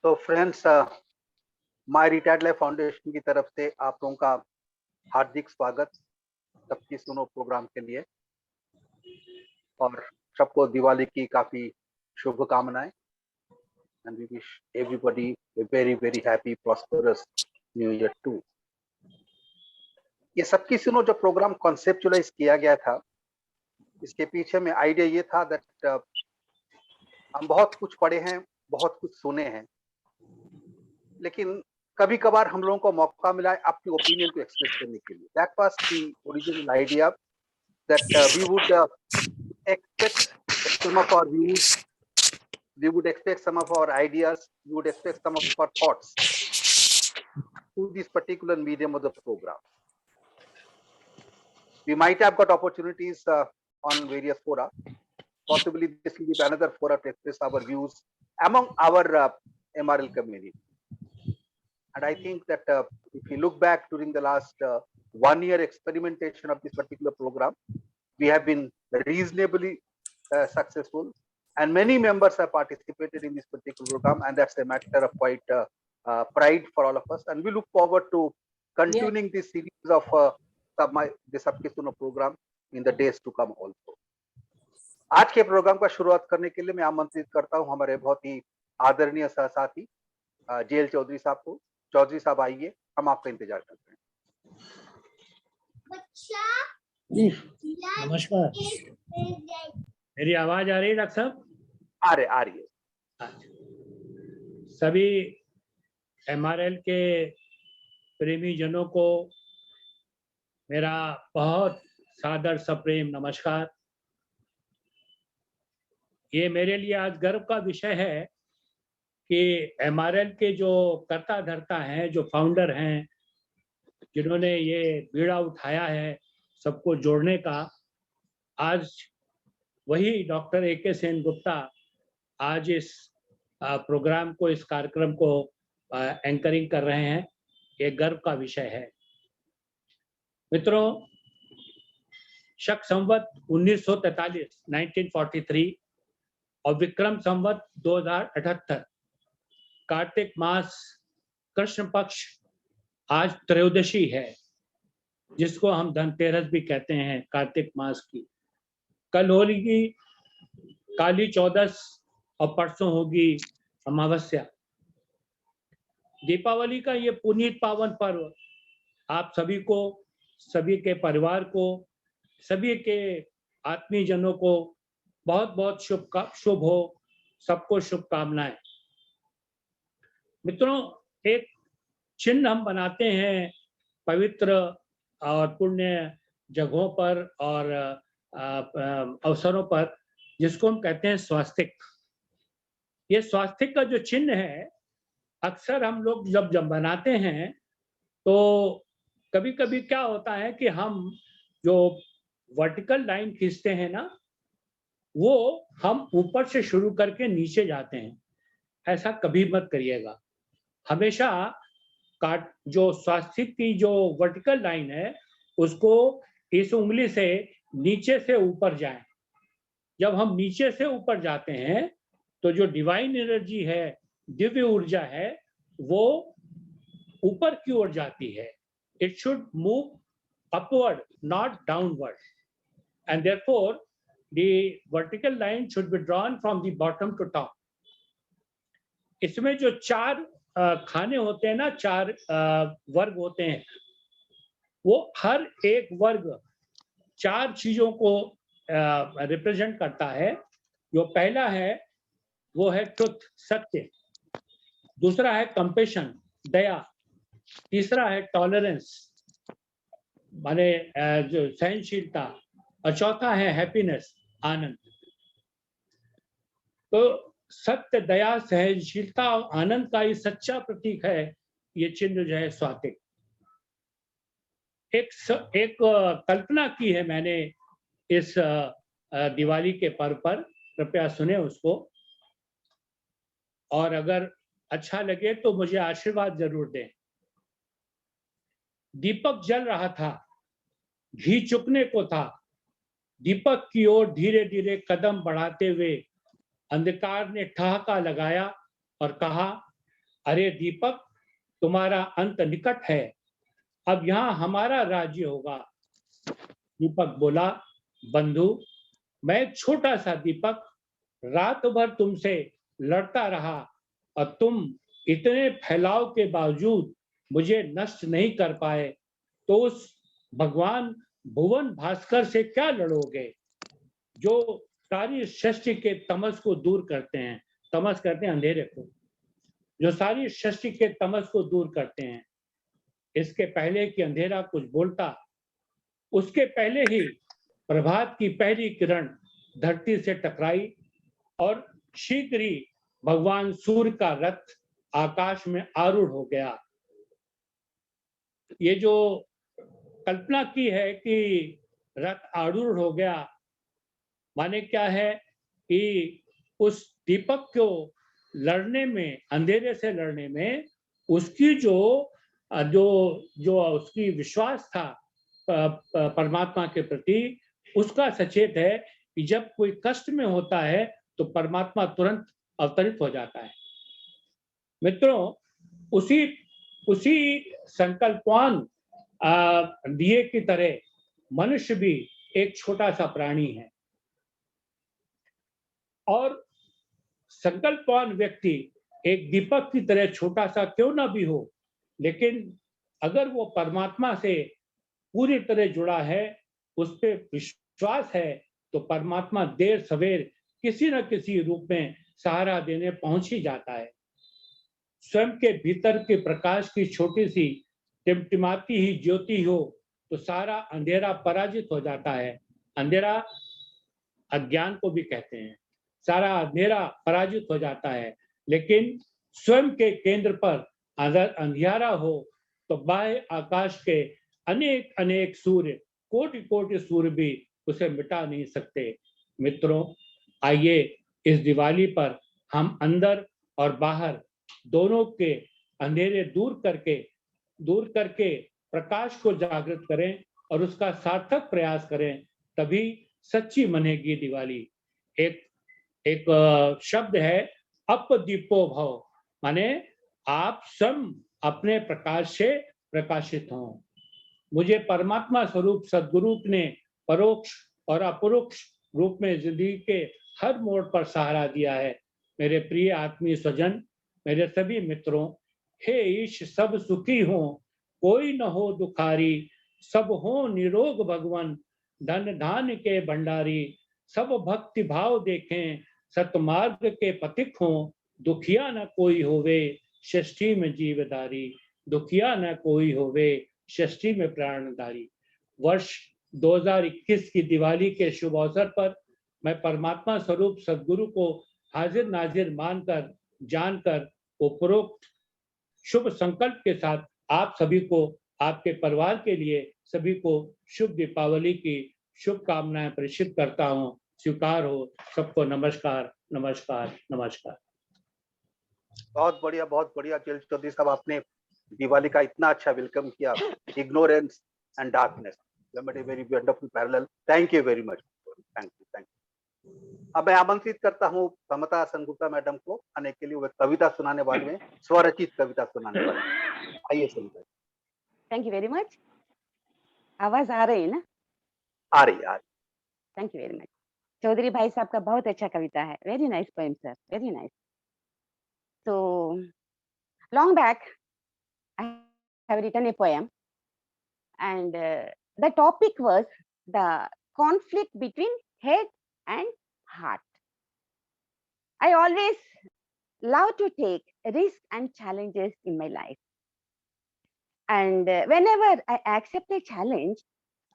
तो friends, my retired life foundation की तरफ से आप लोगों का हार्दिक स्वागत सबकी सुनो प्रोग्राम के लिए, और सबको दिवाली की काफी शुभकामनाएं। And we wish everybody a very very happy prosperous new year too. ये सबकी सुनो जो प्रोग्राम कॉन्सेप्चुलाइज किया गया था, इसके पीछे में आइडिया ये था दैट हम बहुत कुछ पढ़े हैं, बहुत कुछ सुने हैं, लेकिन कभी कभार हम लोगों को मौका मिला है अपनी ओपिनियन को एक्सप्रेस करने के लिए। That was the original idea that we would expect some of our views, we would expect some of our ideas, we would expect some of our thoughts to this particular medium of the program. We might have got opportunities on various fora. Possibly this will be another fora to express our views among our MRL community. And I think that if you look back during the last 1 year experimentation of this particular program, we have been reasonably successful, and many members have participated in this particular program, and that's a matter of quite pride for all of us. And we look forward to continuing this series of the Sabke Suno program in the days to come also. आज के programme का शुरुआत करने के लिए मैं आमंत्रित करता हूं हमारे बहुत ही आदरणीय सहसाथी जेएल चौधरी साहब को। चौधरी साहब आइए, हम आपका इंतजार करते हैं। नमस्कार, मेरी आवाज आ रही है डॉक्टर साहब? आ रही है। सभी एमआरएल के प्रेमी जनों को मेरा बहुत सादर सप्रेम नमस्कार। ये मेरे लिए आज गर्व का विषय है कि एमआरएल के जो कर्ता धर्ता हैं, जो फाउंडर हैं, जिन्होंने ये बीड़ा उठाया है सबको जोड़ने का, आज वही डॉक्टर ए.के. सेनगुप्ता आज इस प्रोग्राम को, इस कार्यक्रम को एंकरिंग कर रहे हैं। ये गर्व का विषय है। मित्रों, शक संवत 1943 1943 और विक्रम संवत 2078 कार्तिक मास कृष्ण पक्ष आज त्रयोदशी है, जिसको हम धनतेरस भी कहते हैं कार्तिक मास की। कल होगी काली चौदस और परसों होगी अमावस्या। दीपावली का ये पुनीत पावन पर्व आप सभी को, सभी के परिवार को, सभी के आत्मीय जनों को बहुत बहुत शुभ हो। सबको शुभकामनाएं। मित्रों, एक चिन्ह हम बनाते हैं पवित्र और पुण्य जगहों पर और अवसरों पर, जिसको हम कहते हैं स्वास्तिक। ये स्वास्तिक का जो चिन्ह है, अक्सर हम लोग जब बनाते हैं तो कभी कभी क्या होता है कि हम जो वर्टिकल लाइन खींचते हैं ना, वो हम ऊपर से शुरू करके नीचे जाते हैं। ऐसा कभी मत करिएगा। हमेशा जो स्वास्तिक की जो वर्टिकल लाइन है, उसको इस उंगली से नीचे से ऊपर जाएं। जब हम नीचे से ऊपर जाते हैं तो जो डिवाइन एनर्जी है, दिव्य ऊर्जा है, वो ऊपर की ओर जाती है। It should move upward, not downward, and therefore the vertical line should be drawn from the bottom to top. इसमें जो 4 खाने होते हैं ना, 4 वर्ग होते हैं, वो हर एक वर्ग 4 चीजों को रिप्रेजेंट करता है। जो पहला है वो है ट्रुथ, सत्य। दूसरा है कंपैशन, दया। तीसरा है टॉलरेंस, माने जो सहनशीलता। और चौथा है हैप्पीनेस, आनंद। तो सत्य, दया, सहनशीलता और आनंद का ये सच्चा प्रतीक है ये चिन्ह जो है स्वास्तिक। एक कल्पना की है मैंने इस दिवाली के पर्व पर, कृपया सुने उसको, और अगर अच्छा लगे तो मुझे आशीर्वाद जरूर दें। दीपक जल रहा था, घी चुकने को था। दीपक की ओर धीरे धीरे कदम बढ़ाते हुए अंधकार ने ठहाका लगाया और कहा, अरे दीपक, तुम्हारा अंत निकट है, अब यहाँ हमारा राज्य होगा। दीपक बोला, बंधु, मैं एक छोटा सा दीपक रात भर तुमसे लड़ता रहा और तुम इतने फैलाव के बावजूद मुझे नष्ट नहीं कर पाए, तो उस भगवान भुवन भास्कर से क्या लड़ोगे, जो सारी सृष्टि के तमस को दूर करते हैं। तमस कहते हैं अंधेरे को, जो सारी सृष्टि के तमस को दूर करते हैं। इसके पहले कि अंधेरा कुछ बोलता, उसके पहले ही प्रभात की पहली किरण धरती से टकराई और शीघ्र ही भगवान सूर्य का रथ आकाश में आरूढ़ हो गया। ये जो कल्पना की है कि रथ आरूढ़ हो गया, माने क्या है कि उस दीपक को लड़ने में, अंधेरे से लड़ने में, उसकी जो जो जो उसकी विश्वास था परमात्मा के प्रति, उसका सचेत है कि जब कोई कष्ट में होता है तो परमात्मा तुरंत अवतरित हो जाता है। मित्रों, उसी संकल्पवान दिए की तरह मनुष्य भी एक छोटा सा प्राणी है, और संकल्पवान व्यक्ति एक दीपक की तरह छोटा सा क्यों ना भी हो, लेकिन अगर वो परमात्मा से पूरी तरह जुड़ा है, उस पर विश्वास है, तो परमात्मा देर सवेर किसी न किसी रूप में सहारा देने पहुंच ही जाता है। स्वयं के भीतर के प्रकाश की छोटी सी टिमटिमाती ही ज्योति हो तो सारा अंधेरा पराजित हो जाता है। अंधेरा अज्ञान को भी कहते हैं। सारा अंधेरा पराजित हो जाता है, लेकिन स्वयं के केंद्र पर अगर अंधियारा हो तो बाह्य आकाश के अनेक अनेक सूर्य, कोटि कोटि सूर्य भी उसे मिटा नहीं सकते। मित्रों, आइए इस दिवाली पर हम अंदर और बाहर दोनों के अंधेरे दूर करके प्रकाश को जागृत करें और उसका सार्थक प्रयास करें, तभी सच्ची मनेगी दिवाली। एक शब्द है अपदीपो भव, माने आप स्वयं अपने प्रकाश से प्रकाशित हों। मुझे परमात्मा स्वरूप सद्गुरु ने परोक्ष और अपरोक्ष रूप में जिंदगी के हर मोड़ पर सहारा दिया है। मेरे प्रिय आत्मीय स्वजन, मेरे सभी मित्रों, हे ईश सब सुखी हो, कोई न हो दुखारी, सब हो निरोग भगवन, धन धान के भंडारी, सब भक्ति भाव देखें, सतमार्ग के पथिक हो, दुखिया न कोई होवे, षष्ठी में जीवधारी, दुखिया न कोई होवे, षष्ठी में प्राणधारी। वर्ष 2021 की दिवाली के शुभ अवसर पर मैं परमात्मा स्वरूप सद्गुरु को हाजिर नाजिर मानकर, जानकर, उपरोक्त शुभ संकल्प के साथ आप सभी को, आपके परिवार के लिए सभी को शुभ दीपावली की शुभकामनाएं प्रेषित करता हूं। स्वीकार हो। सबको नमस्कार, नमस्कार, नमस्कार। बहुत बढ़िया चिल चौधरी साहब, आपने दिवाली का इतना अच्छा वेलकम किया। Ignorance and darkness, very wonderful parallel. Thank you very much. Thank you. अब मैं आमंत्रित करता हूँ समता संगुप्ता मैडम को आने के लिए। वे कविता सुनाने वाले हैं, स्वरचित कविता सुनाने वाले हैं। आइए सुनते हैं। Thank you very much. आवाज आ रही है ना? आ रही। Thank you very much. Chaudhary भाई साहब का बहुत अच्छा कविता है। Very nice poem sir, very nice. So long back I have written a poem, and the topic was the conflict between head and heart. I always love to take risks and challenges in my life, and whenever I accept a challenge,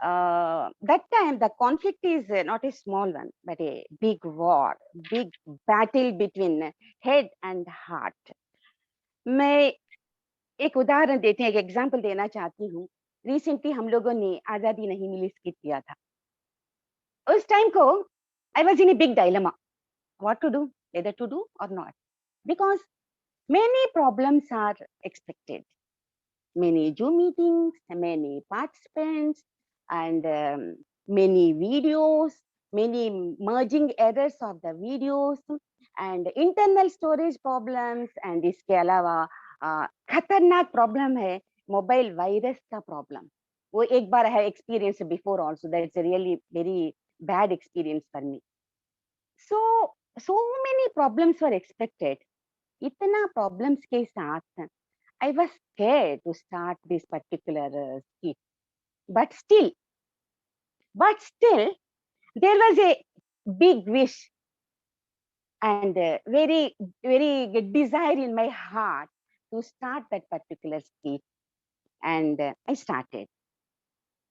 that time the conflict is not a small one, but a big war, big battle between head and heart. मैं एक उदाहरण देते हैं, एक example देना चाहती हूँ। Recently हम लोगों ने आजादी नहीं मिली स्किट किया था। उस टाइम को I was in a big dilemma, what to do, whether to do or not, because many problems are expected, many Zoom meetings, many participants, and many videos, many merging errors of the videos, and internal storage problems, and इसके अलावा खतरनाक problem है mobile virus का problem. वो एक बार I have experienced before also. That's a really very bad experience for me. So many problems were expected. इतना problems के साथ I was scared to start this particular skit. But still, there was a big wish and very good desire in my heart to start that particular skit, and I started.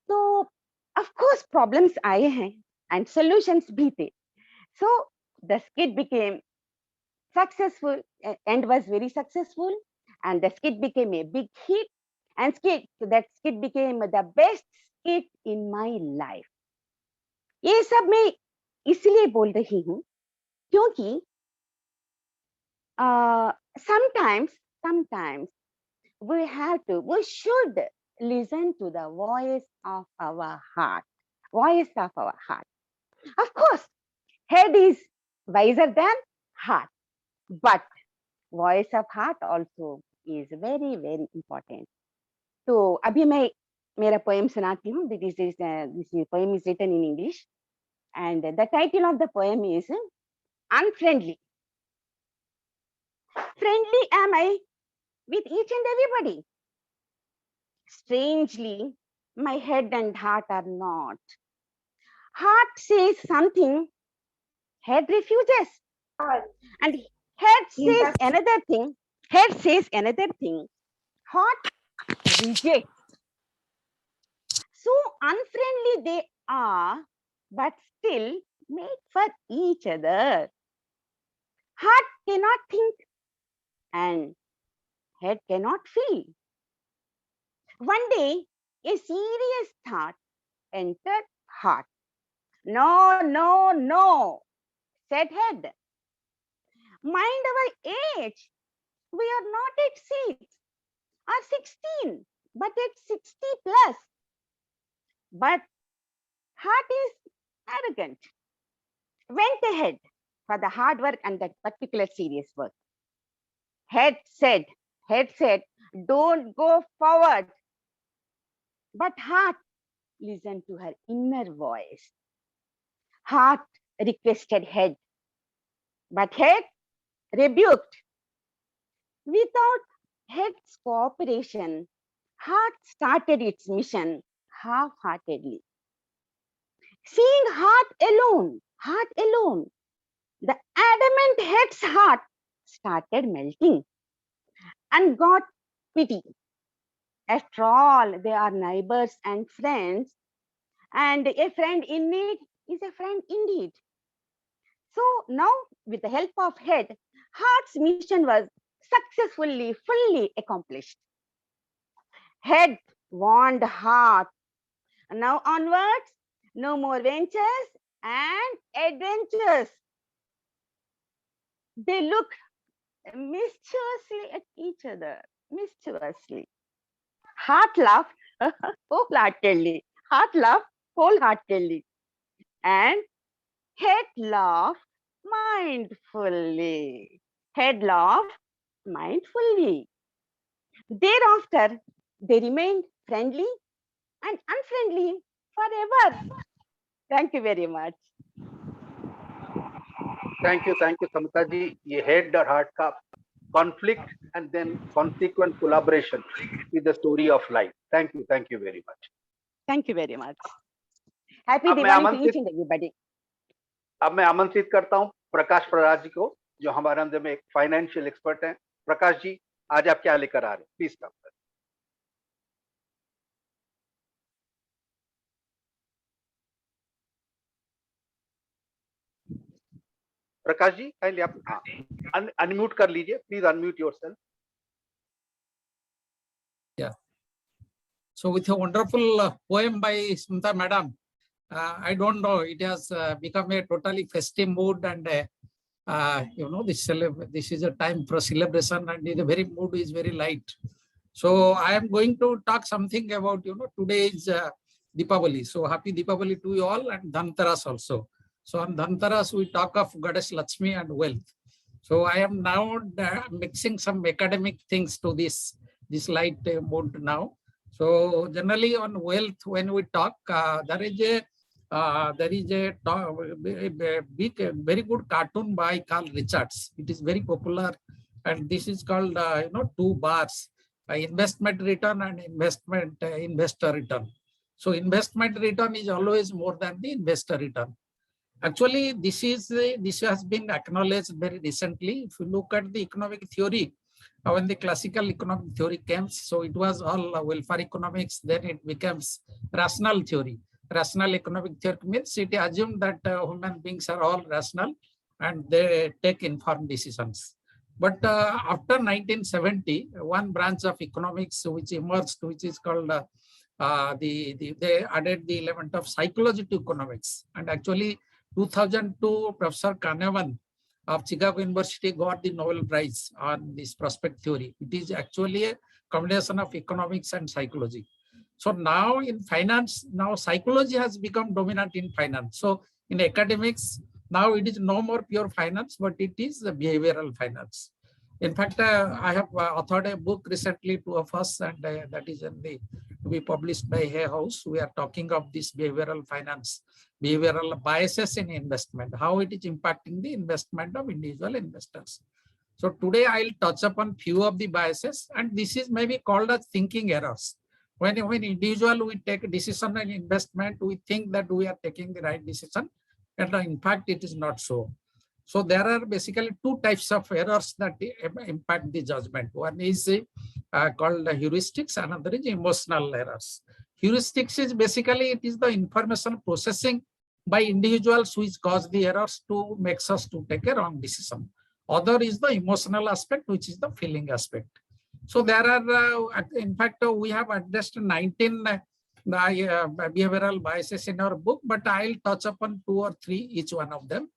So of course problems आए हैं and solutions भी थे. So the skit became successful and was very successful, and the skit became a big hit, and that skit became the best skit in my life. ये सब मैं इसलिए बोल रही हूँ क्योंकि sometimes we should listen to the voice of our heart. Of course, head is wiser than heart, but voice of heart also is very very important. तो अभी मैं मेरा poem सुनाती हूँ. This poem is written in English, and the title of the poem is Unfriendly. Friendly am I with each and everybody. Strangely, my head and heart are not. Heart says something, head refuses. And head says another thing, heart rejects. So unfriendly they are, but still made for each other. Heart cannot think and head cannot feel. One day, a serious thought entered heart. No, said head. Mind our age. We are not at 6 or 16, but at 60 plus. But heart is arrogant. Went ahead for the hard work and that particular serious work. Head said, don't go forward. But heart listened to her inner voice. Heart requested head, but head rebuked. Without head's cooperation, heart started its mission half-heartedly. Seeing heart alone, the adamant head's heart started melting and got pity. After all, they are neighbors and friends, and a friend in need is a friend indeed. So now, with the help of head, heart's mission was successfully, fully accomplished. Head warned heart. Now onwards, no more ventures and adventures. They looked mischievously at each other, mischievously. Heart laughed wholeheartedly. And head laughed mindfully. Thereafter, they remained friendly and unfriendly forever. Thank you very much. Thank you, Samita ji. ये head और heart का conflict and then consequent collaboration with the story of life. Thank you very much. Thank you very much. Happy Diwali to each and everybody. अब मैं आमंत्रित करता हूं प्रकाश प्रराज जी को, जो हमारे अंदर में एक फाइनेंशियल एक्सपर्ट हैं. प्रकाश जी, आज आप क्या लेकर आ रहे हैं? प्लीज कम करें. प्रकाश जी, काइंडली आप अनम्यूट कर लीजिए. Please unmute yourself. Yeah. So with a wonderful poem by Smita Madam, I don't know, it has become a totally festive mood, and this is a time for celebration, and the very mood is very light. So I am going to talk something about today is Deepavali. So happy Deepavali to you all, and Dhanteras also. So on Dhanteras we talk of Goddess Lakshmi and wealth. So I am now mixing some academic things to this light mode now. So generally on wealth, when we talk, there is a big, very good cartoon by Carl Richards. It is very popular, and this is called two bars: investment return and investor return. So investment return is always more than the investor return. Actually, this has been acknowledged very recently. If you look at the economic theory, when the classical economic theory came, so it was all welfare economics, then it becomes rational theory. Rational economic theory means it assumed that human beings are all rational and they take informed decisions. But after 1970, one branch of economics which emerged, which is called they added the element of psychology to economics. And actually 2002, Professor Kahneman of Chicago University got the Nobel Prize on this prospect theory. It is actually a combination of economics and psychology. So now in finance, now psychology has become dominant in finance. So in academics, now it is no more pure finance, but it is behavioral finance. In fact, I have authored a book recently, two of us, and that is to be published by Hay House. We are talking of this behavioral finance, behavioral biases in investment, how it is impacting the investment of individual investors. So today I'll touch upon few of the biases, and this is maybe called as thinking errors. When individual we take a decision on investment, we think that we are taking the right decision, and in fact it is not so. So there are basically two types of errors that impact the judgment. One is called heuristics, another is emotional errors. Heuristics is basically, it is the information processing by individuals which cause the errors to makes us to take a wrong decision. Other is the emotional aspect, which is the feeling aspect. So there are, in fact, we have addressed 19 behavioral biases in our book, but I'll touch upon 2 or 3 each one of them.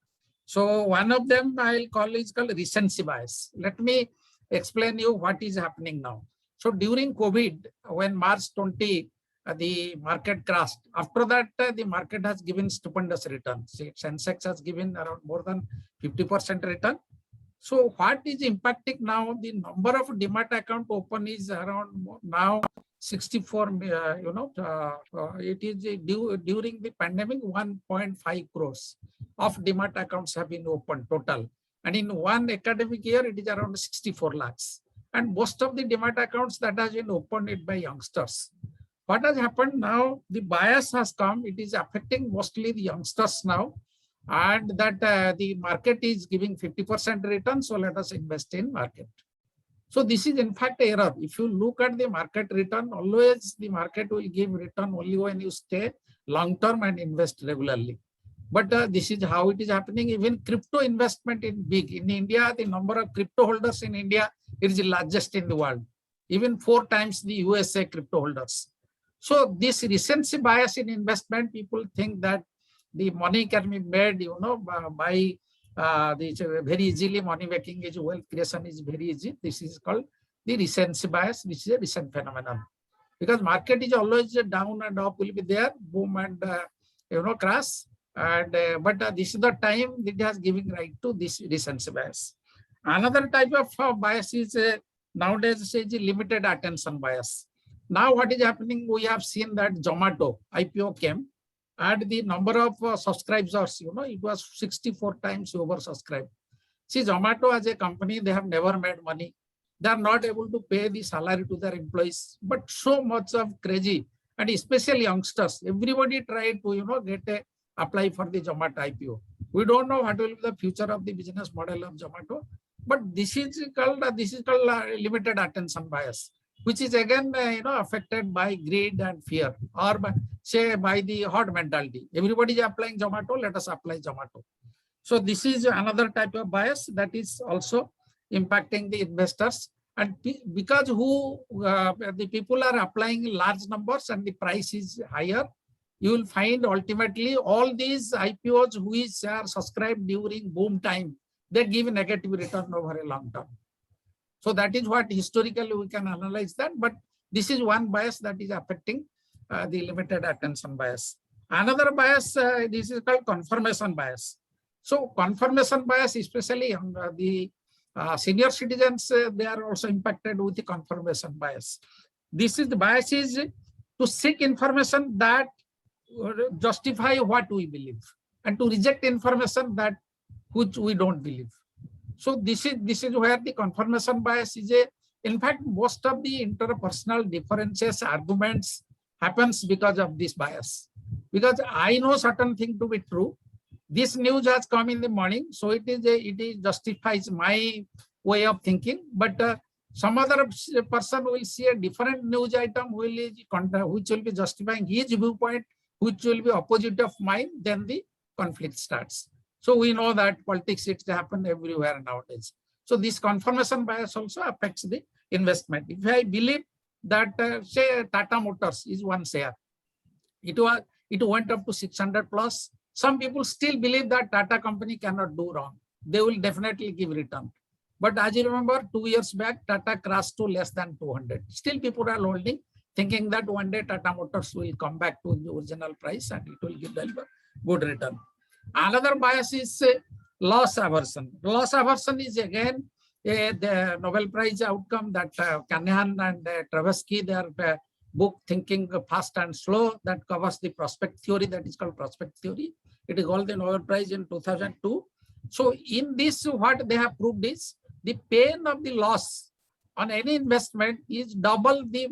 So one of them I'll call is called recency bias. Let me explain you what is happening now. So during COVID, when March 20, the market crashed. After that, the market has given stupendous returns. Sensex has given around more than 50% return. So what is impacting now? The number of Demat account open is around now 64. It is during the pandemic 1.5 crores of Demat accounts have been opened total, and in one academic year it is around 64 lakhs. And most of the Demat accounts that has been opened by youngsters. What has happened now? The bias has come. It is affecting mostly the youngsters now. And that the market is giving 50% return, so let us invest in market. So this is in fact error. If you look at the market return, always the market will give return only when you stay long term and invest regularly. But this is how it is happening. Even crypto investment is big. In India, the number of crypto holders in India is the largest in the world, even 4 times the USA crypto holders. So this recency bias in investment, people think that the money can be made, by very easily. Money making is wealth creation is very easy. This is called the recency bias, which is a recent phenomenon. Because market is always down and up will be there, boom and crash. And but this is the time it has given right to this recency bias. Another type of bias is nowadays is limited attention bias. Now what is happening? We have seen that Zomato IPO came. And the number of subscribers, it was 64 times oversubscribed. See, Zomato as a company, they have never made money. They are not able to pay the salary to their employees, but so much of crazy, and especially youngsters. Everybody tried to, apply for the Zomato IPO. We don't know what will be the future of the business model of Zomato, but this is called limited attention bias, which is again affected by greed and fear, or by the herd mentality. Everybody is applying Zomato, let us apply Zomato. So this is another type of bias that is also impacting the investors. And because the people are applying large numbers and the price is higher, you will find ultimately all these IPOs which are subscribed during boom time, they give a negative return over a long term. So that is what historically we can analyze that, but this is one bias that is affecting the limited attention bias. Another bias, this is called confirmation bias. So confirmation bias, especially on the senior citizens, they are also impacted with the confirmation bias. This is the bias is to seek information that justify what we believe and to reject information that which we don't believe. So this is where the confirmation bias is a. In fact, most of the interpersonal differences, arguments happens because of this bias. Because I know certain thing to be true. This news has come in the morning, so it justifies my way of thinking. But some other person will see a different news item which will be justifying his viewpoint, which will be opposite of mine. Then the conflict starts. So we know that politics, it's happened everywhere nowadays. So this confirmation bias also affects the investment. If I believe that say Tata Motors is one share, it went up to 600 plus. Some people still believe that Tata company cannot do wrong. They will definitely give return. But as you remember, 2 years back, Tata crashed to less than 200. Still people are holding, thinking that one day Tata Motors will come back to the original price and it will give them a good return. Another bias is loss aversion. Loss aversion is again the Nobel Prize outcome that Kanahan and Tversky, their book Thinking Fast and Slow, that covers the prospect theory, that is called prospect theory. It is called the Nobel Prize in 2002. So in this, what they have proved is the pain of the loss on any investment is double the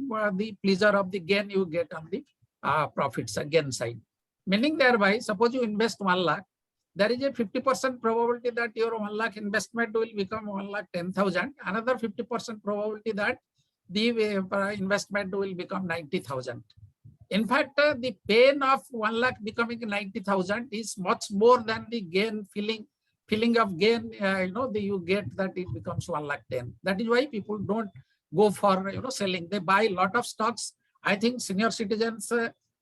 pleasure of the gain you get on the profits again side. Meaning thereby, suppose you invest 1 lakh, there is a 50% probability that your 1 lakh investment will become 1,10,000. Another 50% probability that the investment will become 90,000. In fact, the pain of 1 lakh becoming 90,000 is much more than the gain feeling of gain. You get that it becomes 1,10,000. That is why people don't go for selling. They buy a lot of stocks. I think senior citizens,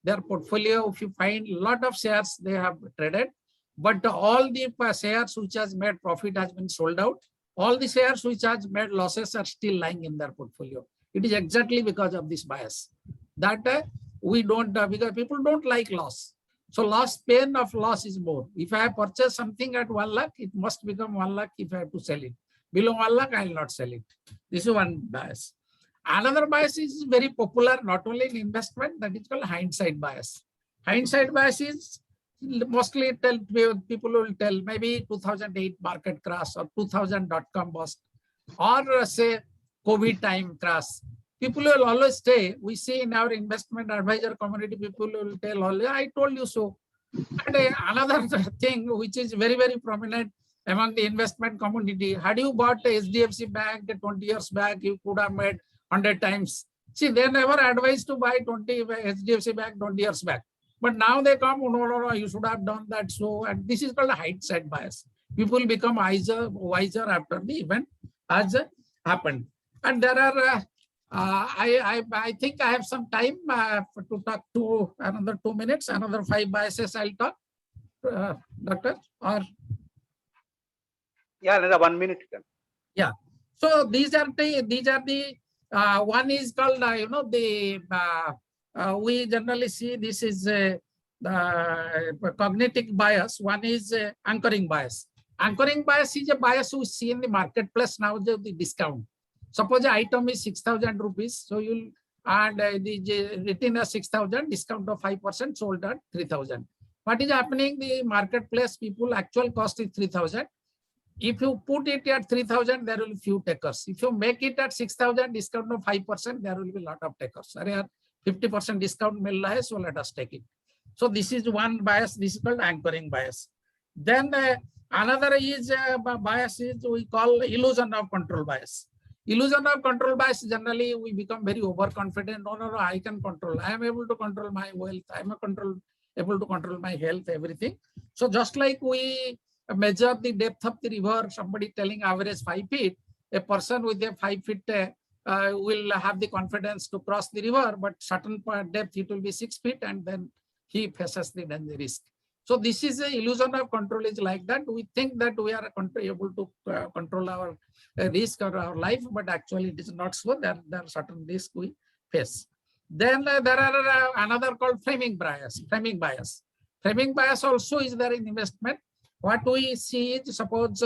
their portfolio, if you find a lot of shares they have traded, but all the shares which has made profit has been sold out. All the shares which has made losses are still lying in their portfolio. It is exactly because of this bias that we don't, because people don't like loss. So pain of loss is more. If I have purchased something at 1 lakh, it must become 1 lakh if I have to sell it. Below 1 lakh, I will not sell it. This is one bias. Another bias is very popular, not only in investment, that is called hindsight bias. Hindsight bias is mostly people will tell maybe 2008 market crash or 2000 .com bust or say COVID time crash. People will always say, we see in our investment advisor community, people will tell always, I told you so. And another thing which is very, very prominent among the investment community, had you bought a HDFC Bank 20 years back, you could have made 100 times. See, they never advised to buy HDFC Bank 20 years back. But now they come, no, you should have done that. So, and this is called a hindsight bias. People become wiser after the event has happened. And there are, I think I have some time to talk to another 2 minutes, another 5 biases I'll talk, Doctor, or? Yeah, another 1 minute. Yeah. So these are the one is called, we generally see this is the cognitive bias. One is anchoring bias. Anchoring bias is a bias we see in the marketplace now, the discount. Suppose the item is 6,000 rupees. So you'll, and the written as 6,000, discount of 5%, sold at 3,000. What is happening? The marketplace people actual cost is 3,000. If you put it at 3,000, there will be few takers. If you make it at 6,000, discount of 5%, there will be a lot of takers. 50% discount mill hai, so let us take it. So this is one bias. This is called anchoring bias. Then another is bias is we call illusion of control bias. Illusion of control bias, generally we become very overconfident. No, I can control. I am able to control my wealth. I am able to control my health, everything. So just like we measure the depth of the river, somebody telling average 5 feet, a person with a 5 feet will have the confidence to cross the river, but certain depth it will be 6 feet and then he faces the danger risk. So this is a illusion of control is like that. We think that we are able to control our risk or our life, but actually it is not so. There are certain risks we face. Then there are another called framing bias. Framing bias also is there in investment. What we see is, suppose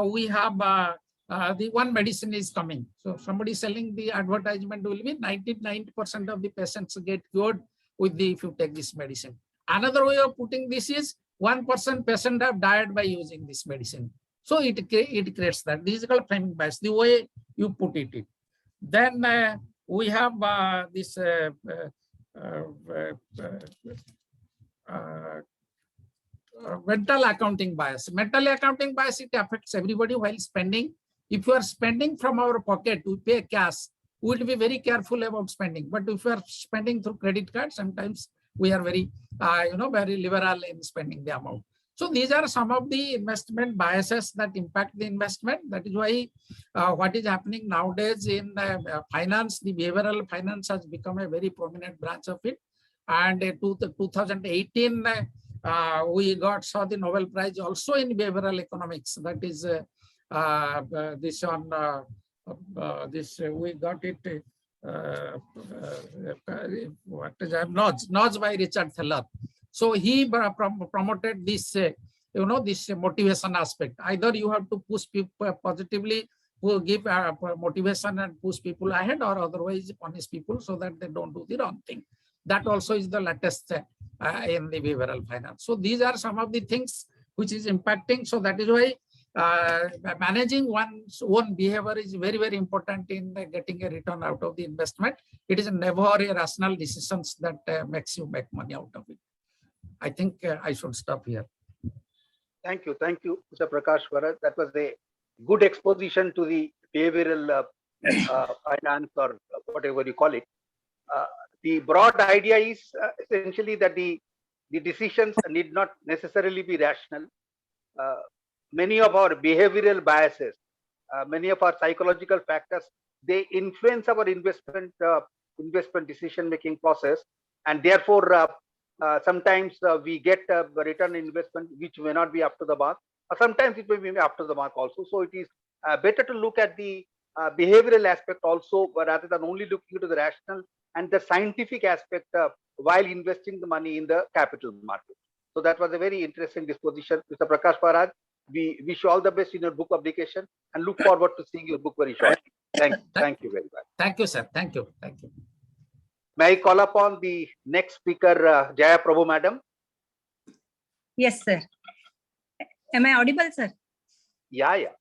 we have the one medicine is coming. So somebody selling the advertisement will be 99% of the patients get cured with the, if you take this medicine. Another way of putting this is 1% patient have died by using this medicine. So it creates that. This is called framing bias, the way you put it. Then we have this mental accounting bias. Mental accounting bias, it affects everybody while spending. If you are spending from our pocket, we pay cash, we will be very careful about spending. But if you are spending through credit card, sometimes we are very, very liberal in spending the amount. So these are some of the investment biases that impact the investment. That is why what is happening nowadays in finance, the behavioral finance has become a very prominent branch of it. And to 2018, we saw the Nobel Prize also in behavioral economics. That is this on this we got it. What is Nudge by Richard Thaler. So he promoted this, this motivation aspect. Either you have to push people positively, give motivation and push people ahead, or otherwise punish people so that they don't do the wrong thing. That also is the latest in the behavioral finance. So these are some of the things which is impacting. So that is why managing one's own behavior is very, very important in getting a return out of the investment. It is never a rational decisions that makes you make money out of it. I think I should stop here. Thank you, Mr. Prakash Varat. That was a good exposition to the behavioral finance, or whatever you call it. The broad idea is essentially that the decisions need not necessarily be rational. Many of our behavioral biases, many of our psychological factors, they influence our investment decision-making process, and therefore sometimes we get a return on investment which may not be up to the mark, or sometimes it may be up to the mark also. So it is better to look at the behavioral aspect also, rather than only looking into the rational and the scientific aspect while investing the money in the capital market. So that was a very interesting disposition, Mr. Prakash Varat. We wish you all the best in your book publication and look forward to seeing your book very shortly. Thank you very much. Thank you, sir. Thank you. May I call upon the next speaker, Jaya Prabhu, madam? Yes, sir. Am I audible, sir? Yeah.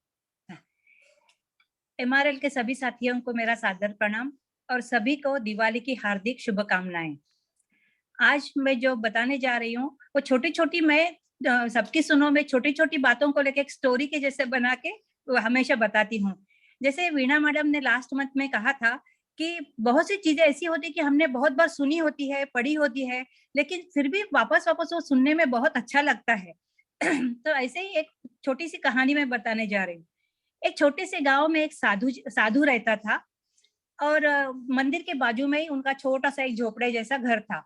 MRL के सभी साथियों को मेरा सादर प्रणाम और सभी को दिवाली की हार्दिक शुभकामनाएं। आज मैं जो बताने जा रही हूँ वो छोटी छोटी, मैं सबकी सुनो में छोटी छोटी बातों को लेकर एक स्टोरी के जैसे बना के हमेशा बताती हूँ। जैसे वीणा मैडम ने लास्ट मंथ में कहा था कि बहुत सी चीजें ऐसी होती कि हमने बहुत बार सुनी होती है, पढ़ी होती है, लेकिन फिर भी वापस वो सुनने में बहुत अच्छा लगता है। तो ऐसे ही एक छोटी सी कहानी मैं बताने जा रही हूँ। एक छोटे से गांव में एक साधु रहता था और मंदिर के बाजू में ही उनका छोटा सा एक झोपड़े जैसा घर था।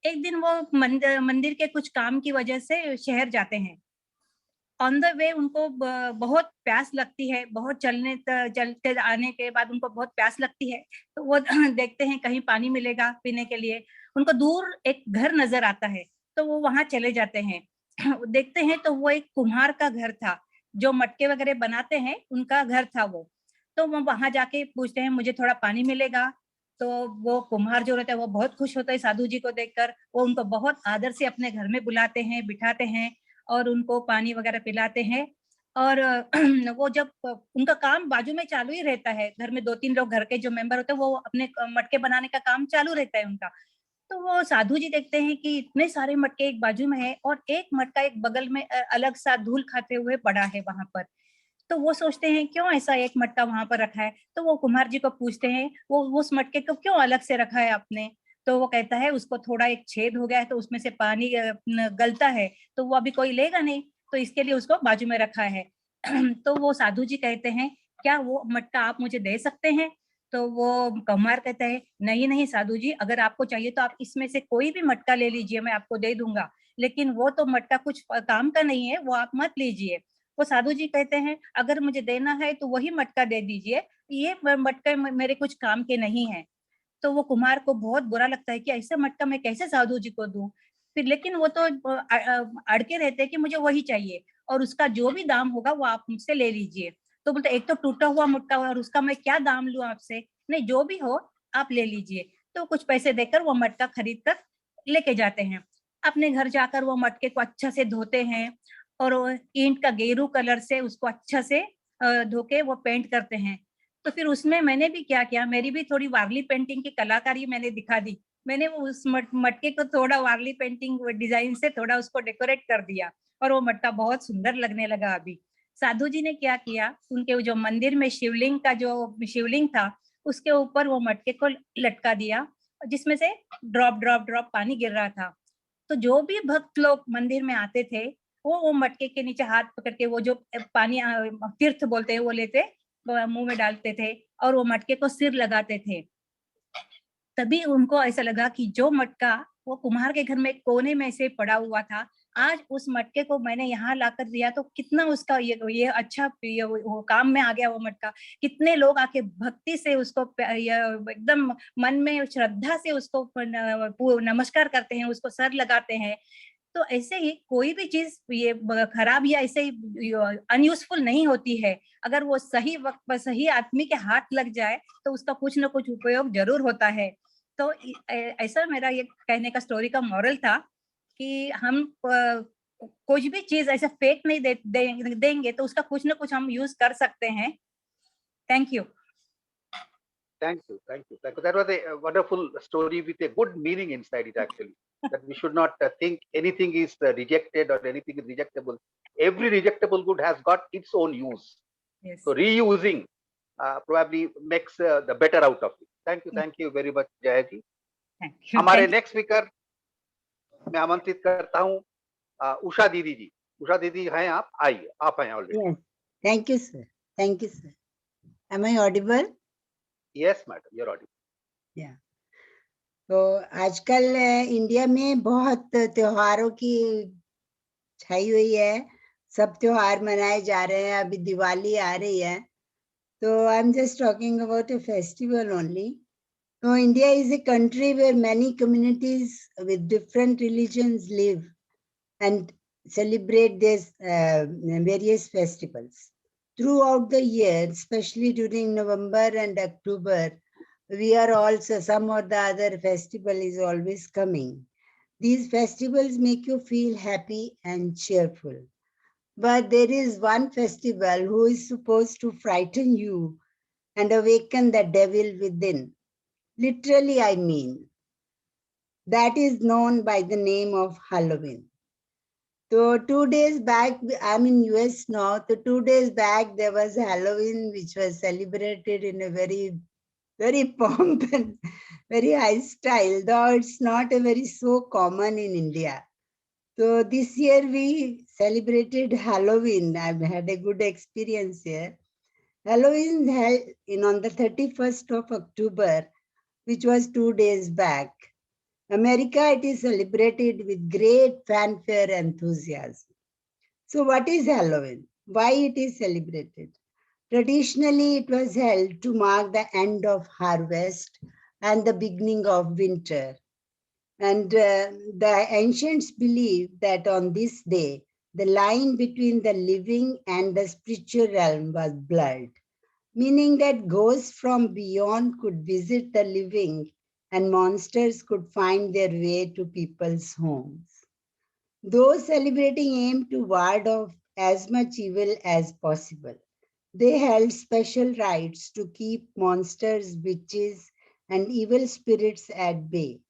एक दिन वो मंदिर के कुछ काम की वजह से शहर जाते हैं। ऑन द वे उनको बहुत प्यास लगती है, बहुत चलते आने के बाद उनको बहुत प्यास लगती है, तो वो देखते हैं कहीं पानी मिलेगा पीने के लिए। उनको दूर एक घर नजर आता है तो वो वहां चले जाते हैं। देखते हैं तो वो एक कुम्हार का घर था, जो मटके वगैरह बनाते हैं उनका घर था वो। तो वो वहां जाके पूछते हैं मुझे थोड़ा पानी मिलेगा। तो वो कुम्हार जो रहता है वो बहुत खुश होता है साधु जी को देखकर। वो उनको बहुत आदर से अपने घर में बुलाते हैं, बिठाते हैं और उनको पानी वगैरह पिलाते हैं। और वो जब उनका काम बाजू में चालू ही रहता है, घर में 2-3 लोग घर के जो मेंबर होते हैं वो अपने मटके बनाने का काम चालू रहता है उनका। तो वो साधु जी देखते हैं कि इतने सारे मटके एक बाजू में है और एक मटका एक बगल में अलग सा धूल खाते हुए पड़ा है वहां पर। तो वो सोचते हैं क्यों ऐसा एक मटका वहां पर रखा है। तो वो कुम्हार जी को पूछते हैं वो उस मटके को क्यों अलग से रखा है आपने। तो वो कहता है उसको थोड़ा एक छेद हो गया है तो उसमें से पानी गलता है, तो वो अभी कोई लेगा नहीं, तो इसके लिए उसको बाजू में रखा है। तो वो साधु जी कहते हैं क्या वो मटका आप मुझे दे सकते हैं। तो वो कुम्हार कहता है नहीं साधु जी, अगर आपको चाहिए तो आप इसमें से कोई भी मटका ले लीजिए, मैं आपको दे दूंगा, लेकिन वो तो मटका कुछ काम का नहीं है, वो आप मत लीजिए। वो साधु जी कहते हैं अगर मुझे देना है तो वही मटका दे दीजिए, ये मटका मेरे कुछ काम के नहीं है। तो वो कुम्हार को बहुत बुरा लगता है कि ऐसा मटका मैं कैसे साधु जी को दूं। फिर लेकिन वो तो अड़के रहते हैं कि मुझे वही चाहिए और उसका जो भी दाम होगा वो आप मुझसे ले लीजिए। तो बोलते एक तो टूटा हुआ मटका और उसका मैं क्या दाम लूं आपसे, नहीं जो भी हो आप ले लीजिए। तो कुछ पैसे देकर वो मटका खरीद कर लेके जाते हैं। अपने घर जाकर वो मटके को अच्छा से धोते हैं और ईंट का गेरू कलर से उसको अच्छा से धो के वो पेंट करते हैं। तो फिर उसमें मैंने भी क्या किया, मेरी भी थोड़ी वारली पेंटिंग की कलाकारी मैंने दिखा दी। मैंने उस मटके को थोड़ा वारली पेंटिंग डिजाइन से थोड़ा उसको डेकोरेट कर दिया और वो मटका बहुत सुंदर लगने लगा। अभी साधु जी ने क्या किया, उनके जो मंदिर में शिवलिंग का जो शिवलिंग था उसके ऊपर वो मटके को लटका दिया जिसमें से ड्रॉप ड्रॉप ड्रॉप पानी गिर रहा था। तो जो भी भक्त लोग मंदिर में आते थे वो मटके के नीचे हाथ पकड़ के वो जो पानी तीर्थ बोलते हैं वो लेते मुंह में डालते थे और वो मटके को सिर लगाते थे। तभी उनको ऐसा लगा कि जो मटका वो कुम्हार के घर में कोने में से पड़ा हुआ था, आज उस मटके को मैंने यहाँ लाकर दिया तो कितना उसका ये अच्छा वो काम में आ गया वो मटका। कितने लोग आके भक्ति से उसको एकदम मन में श्रद्धा से उसको नमस्कार करते हैं, उसको सर लगाते हैं। तो ऐसे ही कोई भी चीज ये खराब या ऐसे ही अनयूजफुल नहीं होती है। अगर वो सही वक्त पर सही आदमी के हाथ लग जाए तो उसका कुछ ना कुछ उपयोग जरूर होता है। तो ऐसा मेरा ये कहने का स्टोरी का मॉरल था कि हम कुछ भी चीज ऐसा फेक नहीं देंगे तो उसका कुछ ना कुछ हम यूज कर सकते हैं। Thank you. Thank you, thank you, thank you. That was a wonderful story with a good meaning inside it, actually. That we should not think anything is rejected or anything is rejectable. Every rejectable good has got its own use. Yes. So reusing probably makes the better out of it. Thank you very much, Jaya ji. Thank you. हमारे next speaker मैं आमंत्रित करता हूँ उषा दीदी जी। उषा दीदी हैं आप, आइए, आप हैं already. Thank you sir, thank you sir. Am I audible? Yes, madam, you're audible. Yeah. तो आजकल इंडिया में बहुत त्योहारों की छाई हुई है, सब त्योहार मनाए जा रहे हैं। अभी दिवाली आ रही है, तो I am just talking about a festival only. So India is a country where many communities with different religions live and celebrate these various festivals. Throughout the year, especially during November and October, we are also, some or the other festival is always coming. These festivals make you feel happy and cheerful. But there is one festival who is supposed to frighten you and awaken the devil within. Literally, I mean, that is known by the name of Halloween. So 2 days back, I'm in US now, so 2 days back there was Halloween, which was celebrated in a very, very pomp and very high style, though it's not a very so common in India. So this year we celebrated Halloween. I've had a good experience here. Halloween held on the 31st of October, which was 2 days back. America, it is celebrated with great fanfare and enthusiasm. So what is Halloween? Why it is celebrated? Traditionally, it was held to mark the end of harvest and the beginning of winter. And the ancients believed that on this day, the line between the living and the spiritual realm was blurred, meaning that ghosts from beyond could visit the living and monsters could find their way to people's homes. Those celebrating aimed to ward off as much evil as possible. They held special rites to keep monsters, witches, and evil spirits at bay.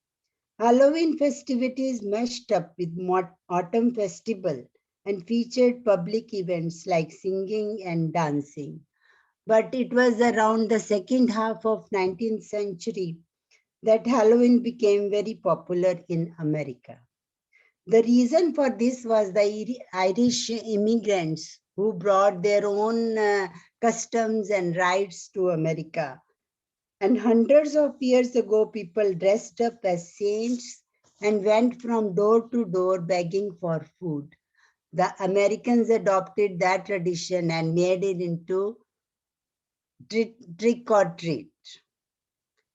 Halloween festivities meshed up with autumn festival and featured public events like singing and dancing. But it was around the second half of 19th century that Halloween became very popular in America. The reason for this was the Irish immigrants who brought their own customs and rites to America. And hundreds of years ago, people dressed up as saints and went from door to door begging for food. The Americans adopted that tradition and made it into trick or treat.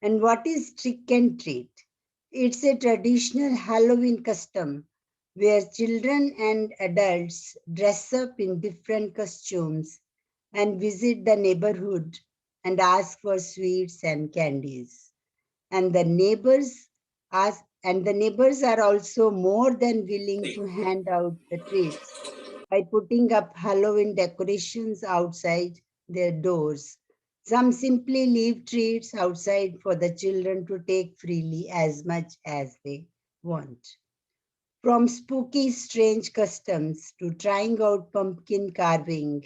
And what is trick and treat? It's a traditional Halloween custom where children and adults dress up in different costumes and visit the neighborhood and ask for sweets and candies. And the neighbors are also more than willing to hand out the treats by putting up Halloween decorations outside their doors. Some simply leave treats outside for the children to take freely as much as they want. From spooky, strange customs to trying out pumpkin carving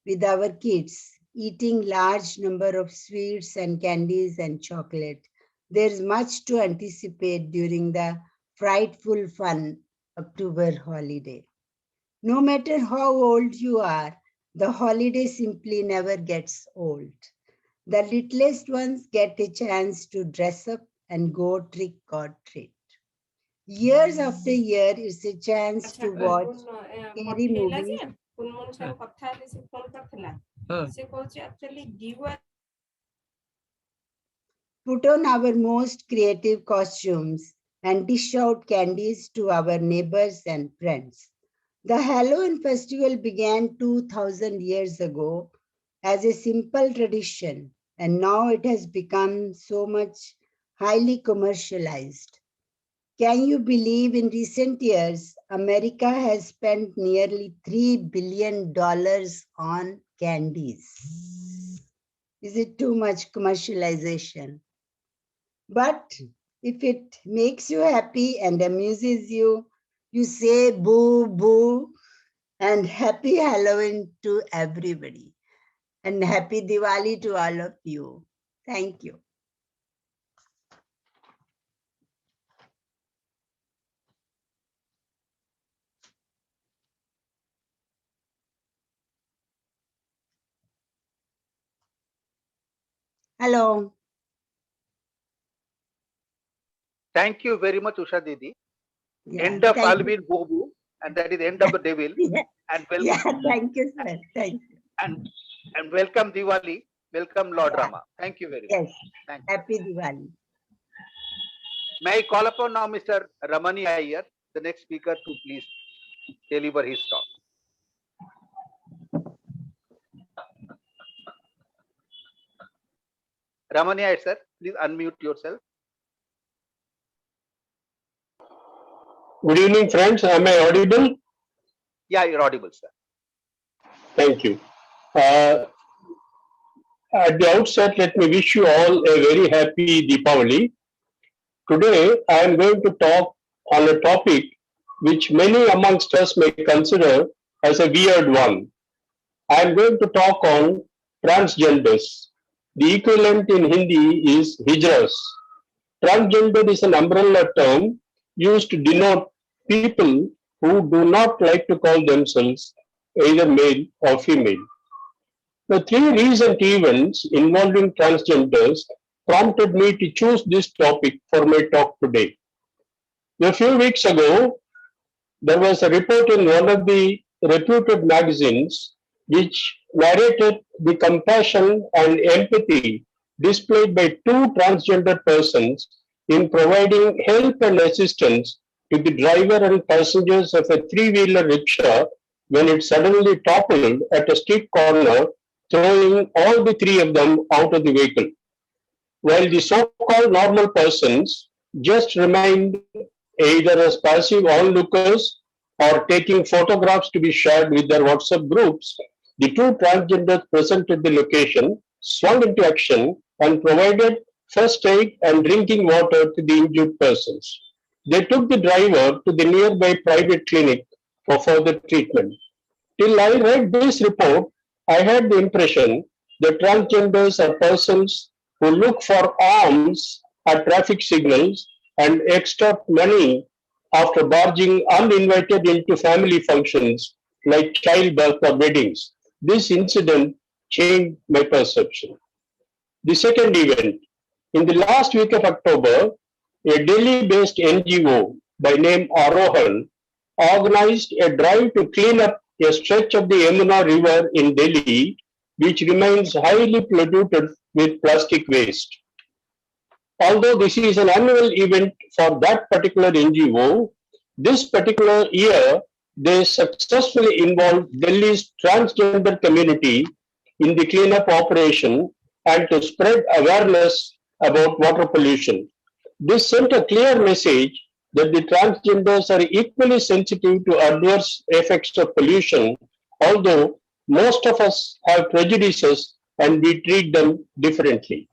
with our kids, eating large number of sweets and candies and chocolate, there's much to anticipate during the frightful fun October holiday. No matter how old you are, the holiday simply never gets old. The littlest ones get a chance to dress up and go trick or treat. Years after year, it's a chance to watch scary movies. Put on our most creative costumes and dish out candies to our neighbors and friends. The Halloween festival began 2000 years ago as a simple tradition, and now it has become so much highly commercialized. Can you believe in recent years, America has spent nearly $3 billion on candies? Is it too much commercialization? But if it makes you happy and amuses you, you say boo, boo, and happy Halloween to everybody. And happy Diwali to all of you. Thank you. Hello. Thank you very much, Usha Didi. Yeah, End of thank you. Halloween Bobu, and that is end of the devil. Yeah, And yeah, thank you, sir. Thank you. and welcome Diwali. Welcome Lord Yeah. Rama. Thank you very much. Yes, Thank you. happy Diwali. May I call upon now Mr. Ramani Iyer, the next speaker, to please deliver his talk. Ramani Iyer, sir, please unmute yourself. Good evening, friends. Am I audible? Yeah, you're audible, sir. Thank you. At the outset, let me wish you all a very happy Deepavali. Today, I am going to talk on a topic which many amongst us may consider as a weird one. I am going to talk on transgenders. The equivalent in Hindi is hijras. Transgender is an umbrella term used to denote people who do not like to call themselves either male or female. The three recent events involving transgenders prompted me to choose this topic for my talk today. A few weeks ago, there was a report in one of the reputed magazines which narrated the compassion and empathy displayed by two transgender persons in providing help and assistance to the driver and passengers of a three-wheeler rickshaw when it suddenly toppled at a street corner, throwing all the three of them out of the vehicle. While the so-called normal persons just remained either as passive onlookers or taking photographs to be shared with their WhatsApp groups, the two transgenders present at the location swung into action and provided first aid and drinking water to the injured persons. They took the driver to the nearby private clinic for further treatment. Till I read this report, I had the impression that transgenders are persons who look for alms at traffic signals and extort money after barging uninvited into family functions like childbirth or weddings. This incident changed my perception. The second event. In the last week of October, a Delhi-based NGO by name Arohan organized a drive to clean up a stretch of the Yamuna River in Delhi, which remains highly polluted with plastic waste. Although this is an annual event for that particular NGO, this particular year they successfully involved Delhi's transgender community in the cleanup operation and to spread awareness about water pollution. This sent a clear message that the transgenders are equally sensitive to adverse effects of pollution, although most of us have prejudices and we treat them differently.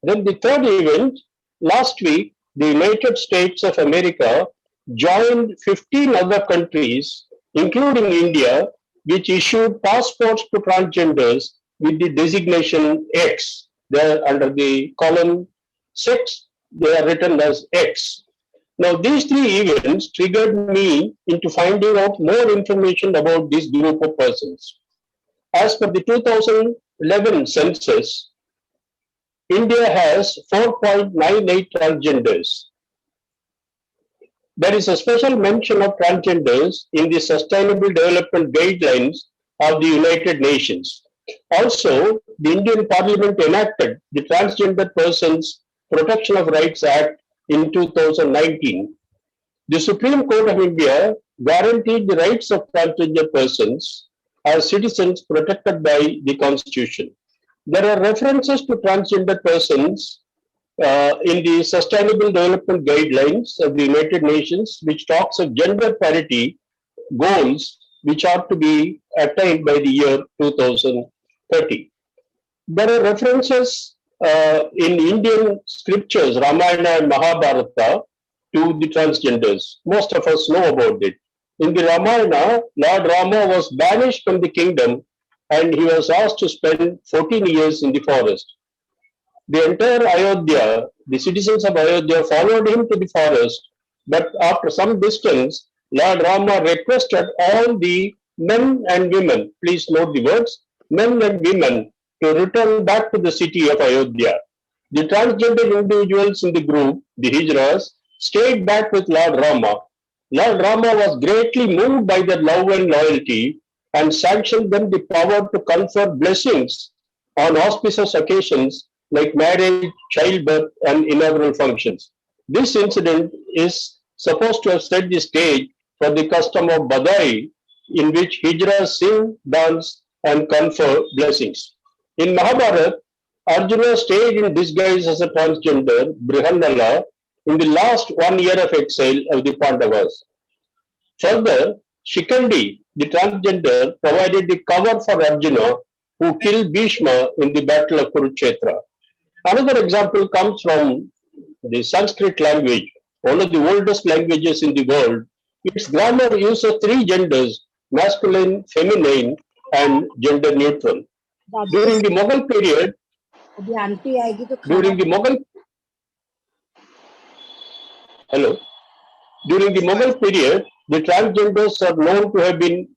Then the third event, last week, the United States of America joined 15 other countries, including India, which issued passports to transgenders with the designation X. They are under the column 6, they are written as X. Now, these three events triggered me into finding out more information about this group of persons. As per the 2011 census, India has 4.98 transgenders. There is a special mention of transgenders in the Sustainable Development Guidelines of the United Nations. Also, the Indian Parliament enacted the Transgender Persons Protection of Rights Act in 2019. The Supreme Court of India guaranteed the rights of transgender persons as citizens protected by the Constitution. There are references to transgender persons in the Sustainable Development Guidelines of the United Nations, which talks of gender parity goals which are to be attained by the year 2030. There are references in Indian scriptures, Ramayana and Mahabharata, to the transgenders. Most of us know about it. In the Ramayana, Lord Rama was banished from the kingdom and he was asked to spend 14 years in the forest. The entire Ayodhya, the citizens of Ayodhya followed him to the forest, but after some distance, Lord Rama requested all the men and women, please note the words, men and women, to return back to the city of Ayodhya. The transgender individuals in the group, the Hijras, stayed back with Lord Rama. Lord Rama was greatly moved by their love and loyalty and sanctioned them the power to confer blessings on auspicious occasions like marriage, childbirth, and inaugural functions. This incident is supposed to have set the stage for the custom of Badai, in which Hijras sing, dance, and confer blessings. In Mahabharata, Arjuna stayed in disguise as a transgender, Brihannala, in the last 1 year of exile of the Pandavas. Further, Shikandi, the transgender, provided the cover for Arjuna, who killed Bhishma in the Battle of Kurukshetra. Another example comes from the Sanskrit language, one of the oldest languages in the world. Its grammar uses 3 genders, masculine, feminine, and gender neutral. During the Mughal period, during the Mughal period, the transgenders are known to have been.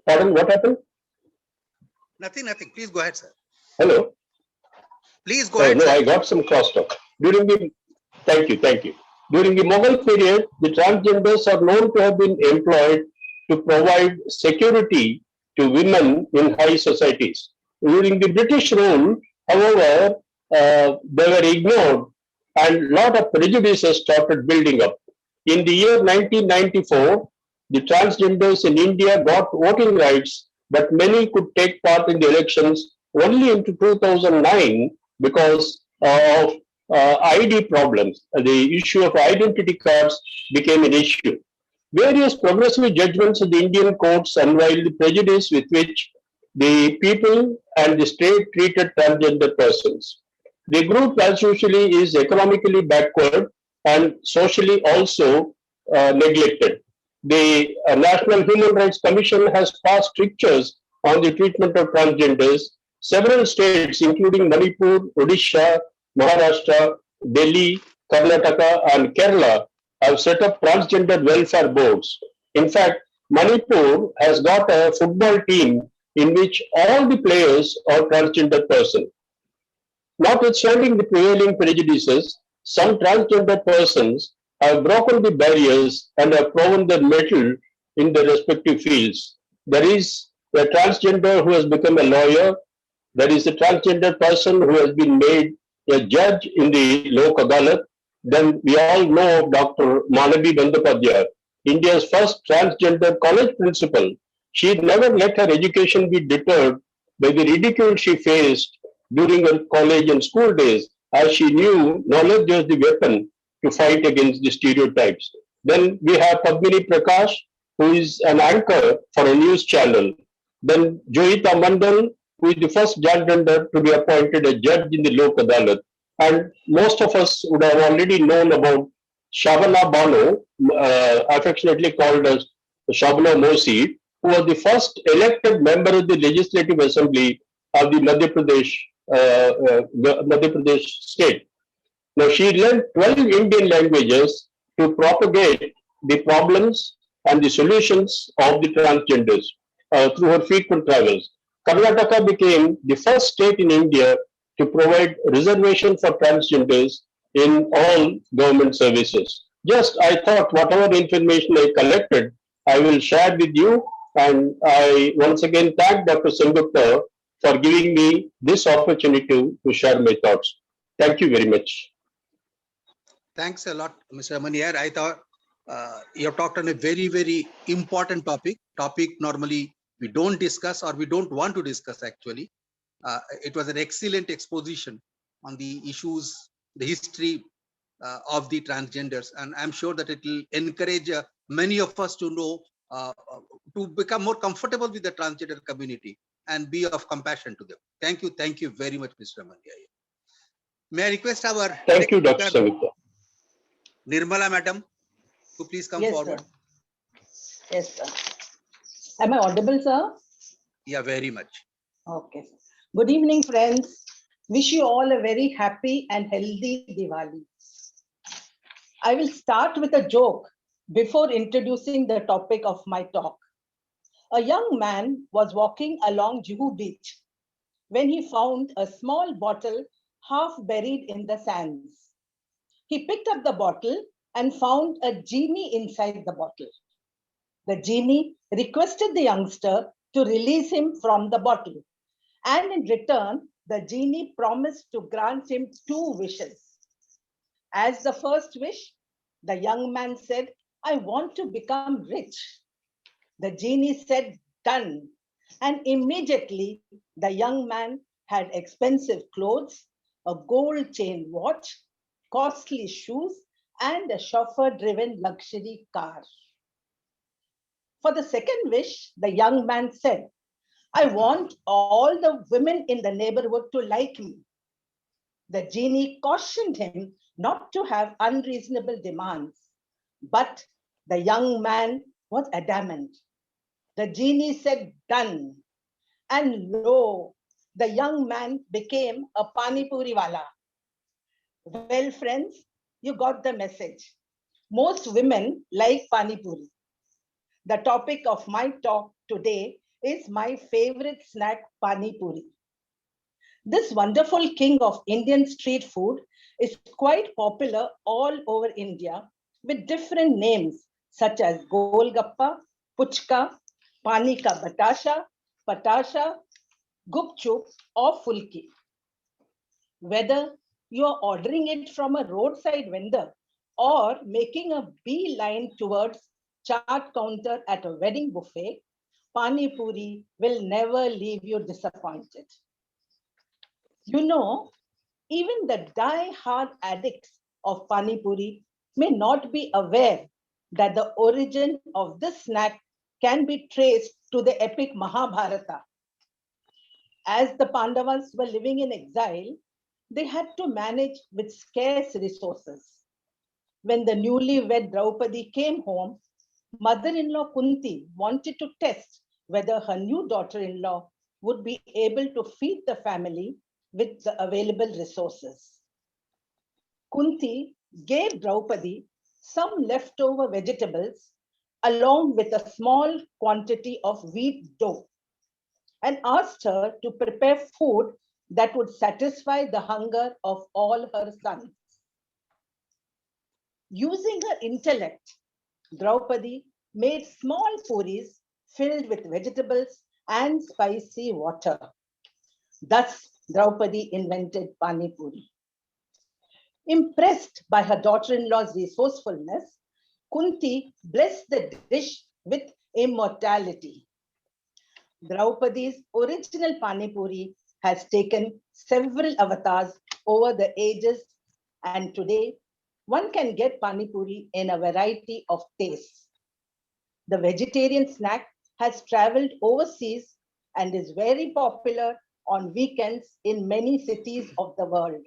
Pardon, what happened? Nothing. Please go ahead, sir. Hello. Please go ahead. No, sir. I got some crosstalk. Thank you. During the Mughal period, the transgenders are known to have been employed to provide security to women in high societies. During the British rule, however, they were ignored and a lot of prejudices started building up. In the year 1994, the transgenders in India got voting rights, but many could take part in the elections only into 2009 because of ID problems. The issue of identity cards became an issue. Various progressive judgments of the Indian courts unveiled the prejudice with which the people and the state treated transgender persons. The group, as usually, is economically backward and socially also neglected. The National Human Rights Commission has passed strictures on the treatment of transgenders. Several states, including Manipur, Odisha, Maharashtra, Delhi, Karnataka, and Kerala, have set up transgender welfare boards. In fact, Manipur has got a football team in which all the players are transgender persons. Notwithstanding the prevailing prejudices, some transgender persons have broken the barriers and have proven their mettle in their respective fields. There is a transgender who has become a lawyer. There is a transgender person who has been made a judge in the Lok Adalat. Then we all know of Dr. Malavi Bandyopadhyay, India's first transgender college principal. She never let her education be deterred by the ridicule she faced during her college and school days, as she knew knowledge was the weapon to fight against the stereotypes. Then we have Padmini Prakash, who is an anchor for a news channel. Then Johita Mandal, who is the first gender to be appointed a judge in the Lok Adalat. And most of us would have already known about Shabana Bano, affectionately called as Shabana Mosi, who was the first elected member of the Legislative Assembly of the Madhya Pradesh state. Now, she learned 12 Indian languages to propagate the problems and the solutions of the transgenders through her frequent travels. Karnataka became the first state in India to provide reservation for transgenders in all government services. Just I thought whatever information I collected, I will share with you. And I once again thank Dr. Sengupta for giving me this opportunity to share my thoughts. Thank you very much. Thanks a lot, Mr. Maniar. I thought you have talked on a very, very important topic normally we don't discuss or we don't want to discuss actually. It was an excellent exposition on the issues, the history of the transgenders, and I'm sure that it will encourage many of us to know, to become more comfortable with the transgender community and be of compassion to them. Thank you very much, Mr. Mandya. May I request our Thank you, Dr. Sengupta. Nirmala Madam, to please come forward. Sir. Yes, sir. Am I audible, sir? Yeah, very much. Okay. Good evening, friends. Wish you all a very happy and healthy Diwali. I will start with a joke before introducing the topic of my talk. A young man was walking along Juhu Beach when he found a small bottle half buried in the sands. He picked up the bottle and found a genie inside the bottle. The genie requested the youngster to release him from the bottle, and in return, the genie promised to grant him 2 wishes. As the first wish, the young man said, "I want to become rich." The genie said, "Done." And immediately, the young man had expensive clothes, a gold chain watch, costly shoes, and a chauffeur-driven luxury car. For the second wish, the young man said, "I want all the women in the neighborhood to like me." The genie cautioned him not to have unreasonable demands, but the young man was adamant. The genie said, "Done." And lo, the young man became a Pani Puri wala. Well, friends, you got the message. Most women like Pani Puri. The topic of my talk today is my favorite snack, Pani Puri. This wonderful king of Indian street food is quite popular all over India with different names such as Golgappa, Puchka, Pani ka Batasha, Patasha, Gupchup, or Fulki. Whether you are ordering it from a roadside vendor or making a beeline towards chaat counter at a wedding buffet, Pani Puri will never leave you disappointed. You know, even the die-hard addicts of Pani Puri may not be aware that the origin of this snack can be traced to the epic Mahabharata. As the Pandavas were living in exile, they had to manage with scarce resources. When the newlywed Draupadi came home, mother-in-law Kunti wanted to test whether her new daughter-in-law would be able to feed the family with the available resources. Kunti gave Draupadi some leftover vegetables along with a small quantity of wheat dough and asked her to prepare food that would satisfy the hunger of all her sons. Using her intellect, Draupadi made small puris filled with vegetables and spicy water. Thus, Draupadi invented Pani Puri. Impressed by her daughter-in-law's resourcefulness, Kunti blessed the dish with immortality. Draupadi's original Pani Puri has taken several avatars over the ages, and today one can get Pani Puri in a variety of tastes. The vegetarian snack has traveled overseas and is very popular on weekends in many cities of the world.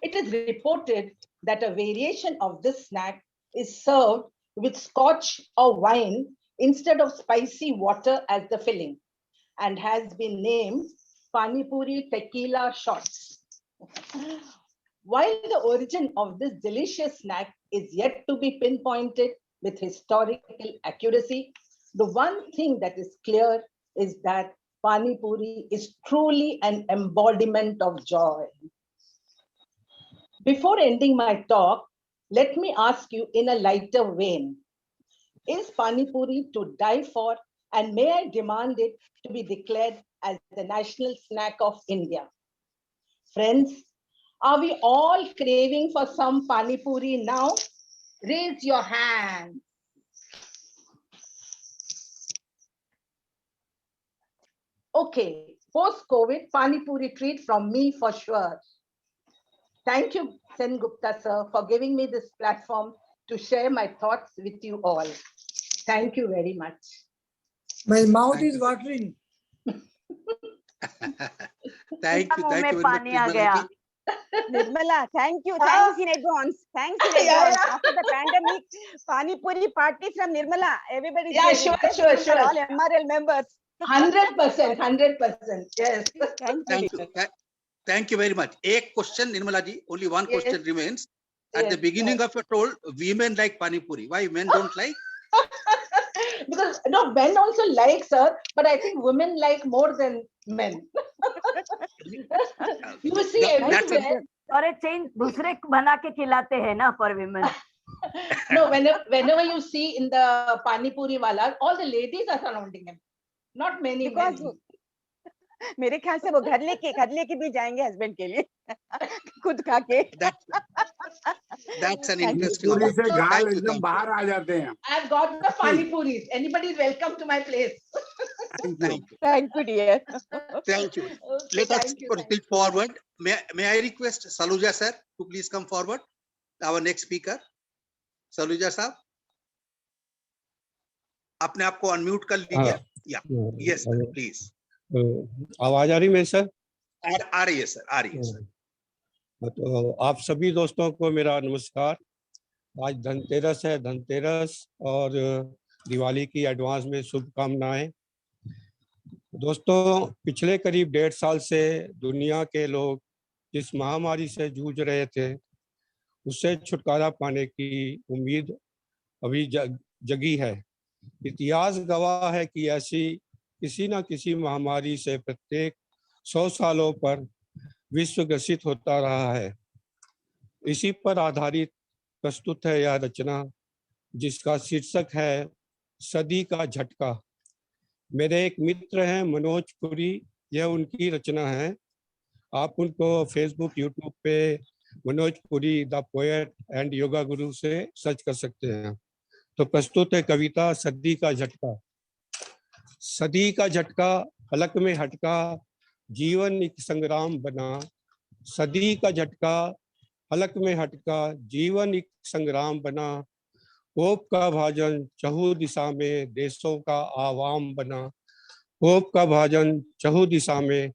It is reported that a variation of this snack is served with scotch or wine instead of spicy water as the filling, and has been named Pani Puri tequila shots. While the origin of this delicious snack is yet to be pinpointed with historical accuracy, the one thing that is clear is that Pani Puri is truly an embodiment of joy. Before ending my talk, let me ask you in a lighter vein, is Pani Puri to die for, and may I demand it to be declared as the national snack of India? Friends, are we all craving for some Pani Puri now? Raise your hand. Okay, post-COVID, Pani Puri treat from me for sure. Thank you, Sen Gupta sir, for giving me this platform to share my thoughts with you all. Thank you very much. My mouth is watering. Thank you very much, पानी आ गया. Nirmala ji. Nirmala, thank you. Thanks in advance. Thanks in advance. After the pandemic, Pani Puri party from Nirmala. Everybody. Yeah, sure. All MRL members. 100%, 100%. Yes. Thank you. Thank you very much. A question, Nirmala ji, only one question remains. At the beginning of your told, women like Pani Puri. Why men don't like? Because no, men also like, sir, but I think women like more than men. You see everywhere. और एक change दूसरे बना के खिलाते हैं ना for women. No, whenever you see in the Pani Puri wala, all the ladies are surrounding him. Not many men. मेरे ख्याल से वो घर लेके भी जाएंगे हस्बैंड के लिए खुद खा के. That's an interesting. पूरी से गाल एकदम बाहर आ जाते हैं. I've got the Pani Puris. Anybody is welcome to my place. Thank you, dear. Thank you. Okay, Let us thank you. proceed forward. May I request Saluja sir to please come forward? Our next speaker, Saluja sir. अपने आप को unmute कर लीजिए. Yes, sir, please. आवाज आ रही मेरी sir? आ रही है सर, आ रही है सर. तो आप सभी दोस्तों को मेरा नमस्कार. आज धनतेरस है, धनतेरस और दिवाली की एडवांस में शुभकामनाएं. दोस्तों, पिछले करीब 1.5 साल से दुनिया के लोग जिस महामारी से जूझ रहे थे, उससे छुटकारा पाने की उम्मीद अभी जगी है. इतिहास गवाह है कि ऐसी किसी न किसी महामारी से प्रत्येक 100 सालों पर विश्व ग्रसित होता रहा है. इसी पर आधारित प्रस्तुत है यह रचना, जिसका शीर्षक है सदी का झटका. मेरे एक मित्र हैं मनोज पुरी, यह उनकी रचना है. आप उनको फेसबुक, यूट्यूब पे Manoj Puri the poet and yoga गुरु से सर्च कर सकते हैं. तो प्रस्तुत है कविता सदी का झटका. सदी का झटका पलक में हटका, जीवन एक संग्राम बना. सदी का झटका पलक में हटका, जीवन एक संग्राम बना. कोप का भाजन चहु दिशा में, देशों का आवाम बना. कोप का भाजन चहु दिशा में,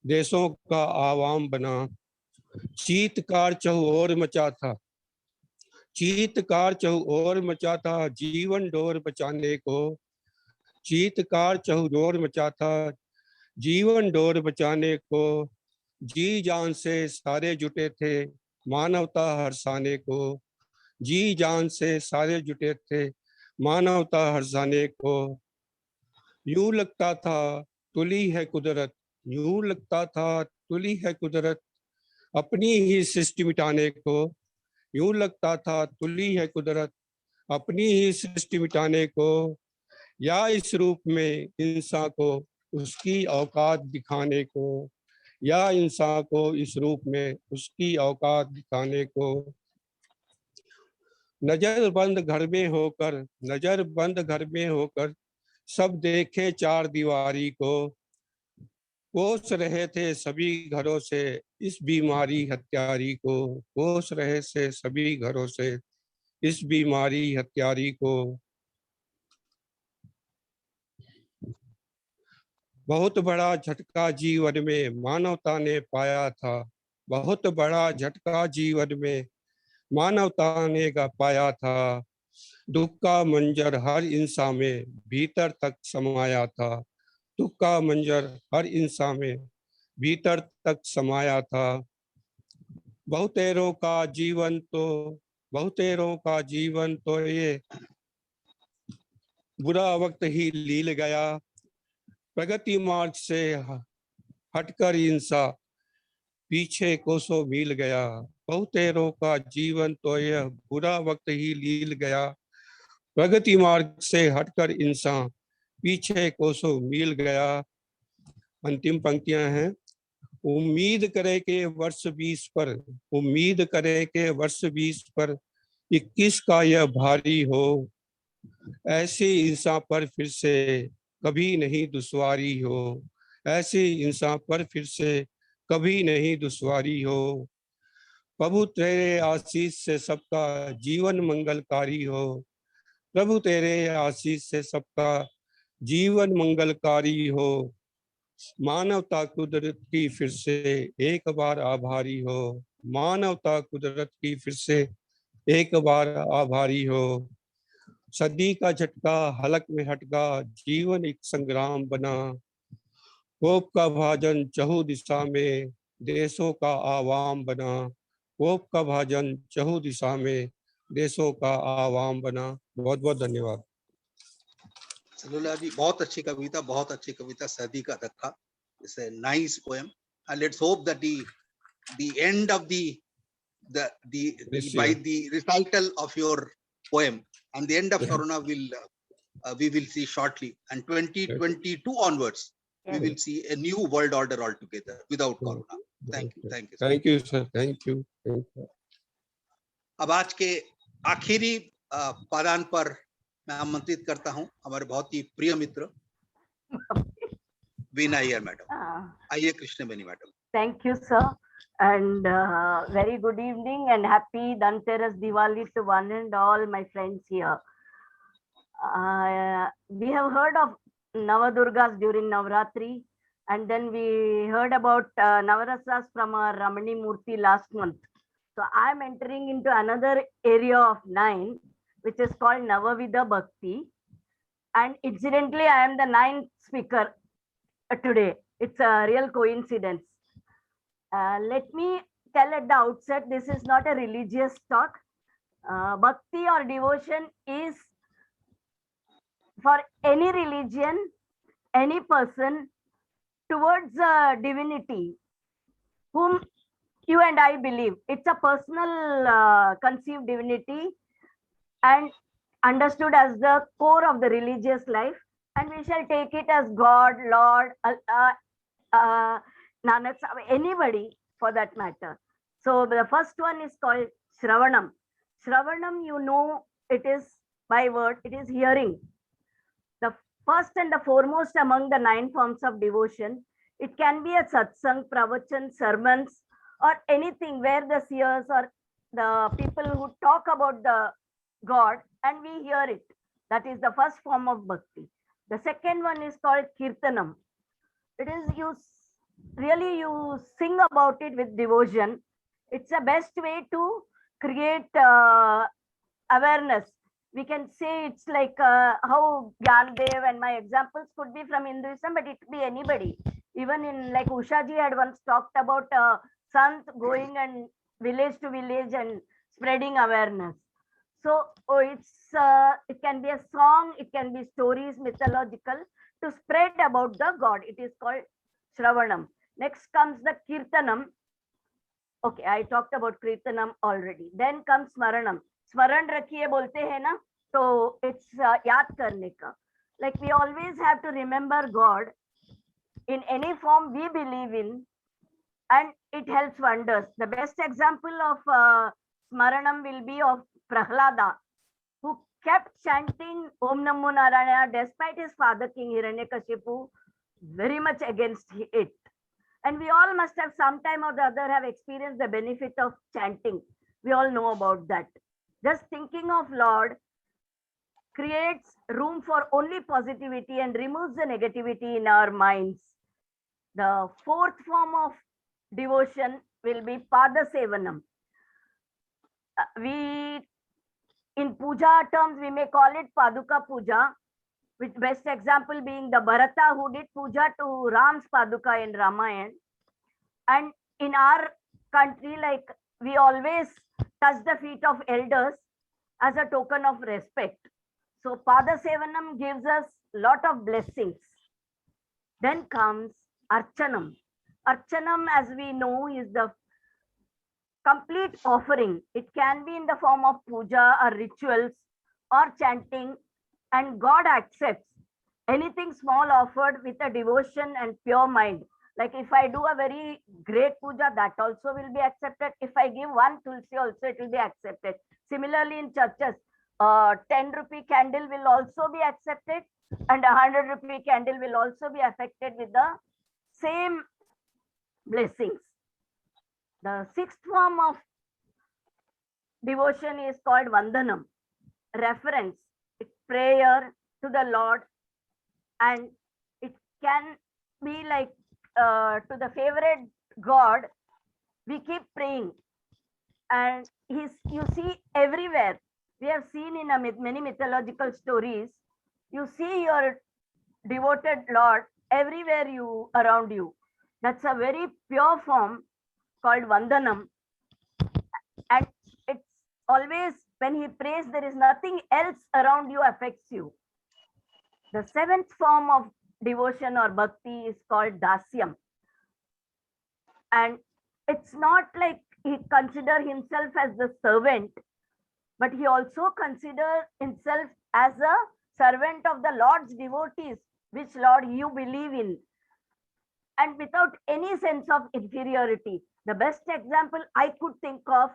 देशों का आवाम बना. चीतकार चहु ओर मचा था, चीतकार चहु ओर मचा था, जीवन डोर बचाने को. चीतकार चहु ओर मचा था, जीवन डोर बचाने को. जी जान से सारे जुटे थे, मानवता हर्षाने को. जी जान से सारे जुटे थे, मानवता हर्षाने को. यूं लगता था तुली है कुदरत, यूं लगता था तुली है कुदरत, अपनी ही सृष्टि मिटाने को. यूं लगता था तुली है कुदरत, अपनी ही सृष्टि मिटाने को. या इस रूप में इंसान को उसकी औकात दिखाने को. या इंसान को इस रूप में उसकी औकात दिखाने को नजर बंद घर में होकर सब देखे चार दीवारी को, कोस रहे थे सभी घरों से इस बीमारी हत्यारी को, कोस रहे से सभी घरों से इस बीमारी हत्यारी को। बहुत बड़ा झटका जीवन में मानवता ने पाया था, बहुत बड़ा झटका जीवन में मानवता ने पाया था। दुख का मंजर हर इंसान में भीतर तक समाया था, दुख का मंजर हर इंसान में भीतर तक समाया था। बहुतेरों का जीवन तो ये बुरा वक्त ही लील गया, प्रगति मार्ग से हटकर इंसान पीछे कोसों मील गया। बहुतेरों का जीवन तो यह बुरा वक्त ही लील गया, प्रगति मार्ग से हटकर इंसान पीछे कोसों मील गया। अंतिम पंक्तियां हैं। उम्मीद करे के वर्ष 20 पर 21 का यह भारी हो, ऐसे इंसान पर फिर से कभी नहीं दुश्वारी हो, ऐसे इंसान पर फिर से कभी नहीं दुश्वारी हो। प्रभु तेरे आशीष से सबका जीवन मंगलकारी हो, प्रभु तेरे आशीष से सबका जीवन मंगलकारी हो। मानवता कुदरत की फिर से एक बार आभारी हो, मानवता कुदरत की फिर से एक बार आभारी हो। सदी का झटका हलक में हटका जीवन एक संग्राम बना, कोप का भाजन चहु दिशा में देशों का आवाम बना, कोप का भाजन चहु दिशा में देशों का आवाम बना। बहुत बहुत धन्यवाद। सलोला जी बहुत अच्छी कविता, बहुत अच्छी कविता। सदी का धक्का, it's a nice poem and let's hope that the end of the by the recital of your poem and the end of corona will we will see shortly, and 2022 onwards we will see a new world order altogether without corona. Thank you sir, thank you. अब आज के आखिरी पादान पर मैं आमंत्रित करता हूं हमारे बहुत ही प्रिय मित्र वीना अय्यर मैडम। आइए Krishnaveni madam. Thank you, sir, and very good evening and happy Dhanteras Diwali to one and all my friends here. We have heard of Navadurgas during Navratri, and then we heard about Navarasas from our Ramani Murthy last month. So I am entering into another area of 9, which is called Navavida Bhakti. And incidentally, I am the 9th speaker today. It's a real coincidence. Let me tell at the outset, this is not a religious talk. Bhakti or devotion is for any religion, any person towards a divinity whom you and I believe. It's a personal conceived divinity and understood as the core of the religious life, and we shall take it as God, Lord, Nanak, anybody for that matter. So the first one is called Shravanam. Shravanam, you know, it is by word, it is hearing. The first and the foremost among the 9 forms of devotion. It can be a satsang, pravachan, sermons, or anything where the seers or the people who talk about the God and we hear it. That is the first form of bhakti. The second one is called kirtanam. It is you sing about it with devotion. It's the best way to create awareness. We can say it's like how Gyandev, and my examples could be from Hinduism, but it could be anybody. Even in like Ushaji had once talked about Sant going and village to village and spreading awareness. So it can be a song, it can be stories, mythological, to spread about the God. It is called Shravanam. Next comes the Kirtanam. Okay, I talked about Kirtanam already. Then comes Smaranam. Smaran rakhiye bolte hai na, so it's yaad karne ka. Like we always have to remember God in any form we believe in. and it helps wonders. The best example of Smaranam will be of Prahlada, who kept chanting Om Namo Narayana despite his father King Hiranyakashipu very much against it. And we all must have sometime or the other have experienced the benefit of chanting. We all know about that. Just thinking of Lord creates room for only positivity and removes the negativity in our minds. The fourth form of devotion will be Pada Sevanam. We, in puja terms, we may call it Paduka Puja, with best example being the Bharata who did puja to Ram's Paduka in Ramayana. And in our country, like, we always touch the feet of elders as a token of respect. So Pada Sevanam gives us lot of blessings. Then comes Archanam. Archanam, as we know, is the complete offering. It can be in the form of puja or rituals or chanting, and God accepts anything small offered with a devotion and pure mind. Like if I do a very great puja, that also will be accepted. If I give one tulsi also, it will be accepted. Similarly, in churches, 10 rupee candle will also be accepted, and 100 rupee candle will also be affected with the same blessings. The sixth form of devotion is called Vandanam, reference. It's prayer to the Lord, and it can be like to the favorite God. We keep praying, and you see everywhere. We have seen in many mythological stories, you see your devoted Lord everywhere around you. That's a very pure form called Vandanam. And it's always when he prays, there is nothing else around you affects you. The seventh form of devotion or bhakti is called Dasyam. And it's not like he considers himself as the servant, but he also considers himself as a servant of the Lord's devotees, which Lord you believe in, and without any sense of inferiority. The best example I could think of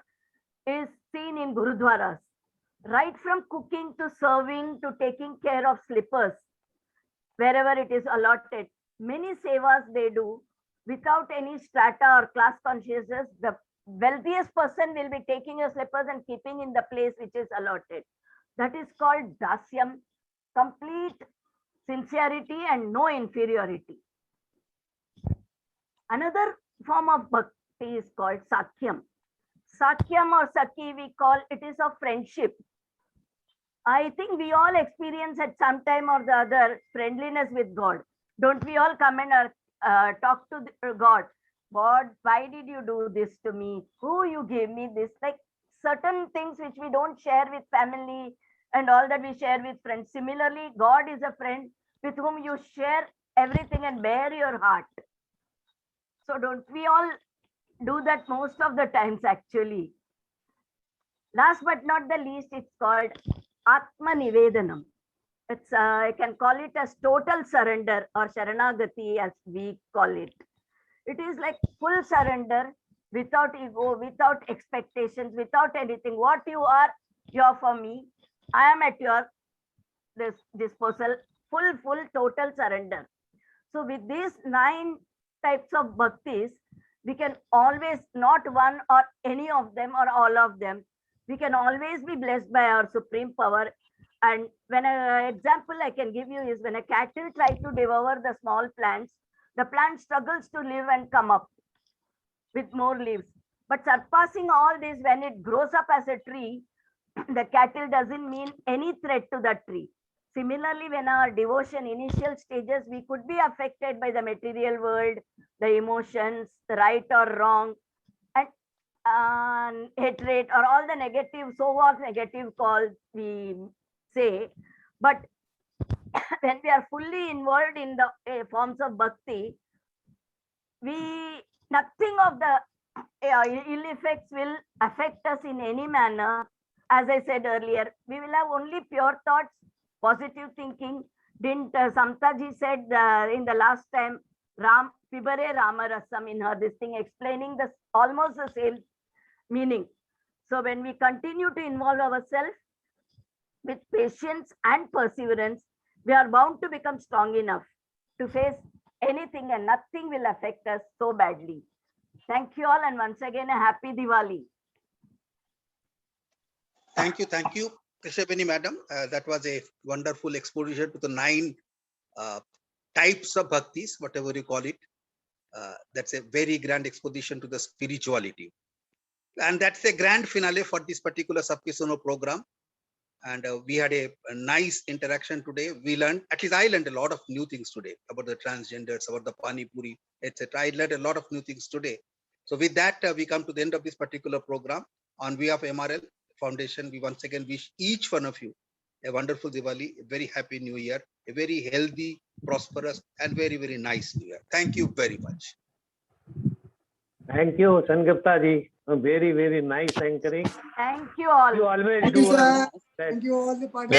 is seen in Gurudwaras. Right from cooking to serving to taking care of slippers, wherever it is allotted, many sevas they do without any strata or class consciousness. The wealthiest person will be taking your slippers and keeping in the place which is allotted. That is called Dasyam, complete sincerity and no inferiority. Another form of bhakti is called Sakyam. Sakyam or Saki, we call it is of friendship. I think we all experience at some time or the other friendliness with God. Don't we all come and talk to God? God, why did you do this to me? Who you gave me this? Like certain things which we don't share with family and all that we share with friends. Similarly, God is a friend with whom you share everything and bare your heart. So don't we all do that most of the times actually? Last but not the least, it's called Atma Nivedanam. It's I can call it as total surrender or Sharanagati as we call it. It is like full surrender without ego, without expectations, without anything. What you are for me. I am at your disposal. Full total surrender. So with these 9 types of bhaktis, we can always, not one or any of them or all of them, we can always be blessed by our supreme power. And when an example I can give you is when a cattle tries to devour the small plants, the plant struggles to live and come up with more leaves. But surpassing all this, when it grows up as a tree, the cattle doesn't mean any threat to that tree. Similarly, when our devotion initial stages, we could be affected by the material world, the emotions, the right or wrong, and hatred or all the negative, so-called negative calls we say. But when we are fully involved in the forms of bhakti, nothing of the ill effects will affect us in any manner. As I said earlier, we will have only pure thoughts, positive thinking. Didn't Samtaji said in the last time, Ram Pibare Ramarasam in her this thing, explaining this almost the same meaning. So when we continue to involve ourselves with patience and perseverance, we are bound to become strong enough to face anything, and nothing will affect us so badly. Thank you all, and once again, a happy Diwali. Thank you, Krishabini madam. That was a wonderful exposure to the 9 types of bhaktis, whatever you call it. That's a very grand exposition to the spirituality. And that's a grand finale for this particular Sabke Suno program. And we had a nice interaction today. We learned, at least I learned a lot of new things today about the transgenders, about the Pani Puri, etc. I learned a lot of new things today. So with that, we come to the end of this particular program. On behalf of MRL Foundation, we once again wish each one of you a wonderful Diwali, a very happy New Year, a very healthy, prosperous, and very, very nice New Year. Thank you very much. Thank you, Sangupta ji. Very, very nice anchoring. Thank you all. You always Thank do you, sir. that. Thank you all the participants.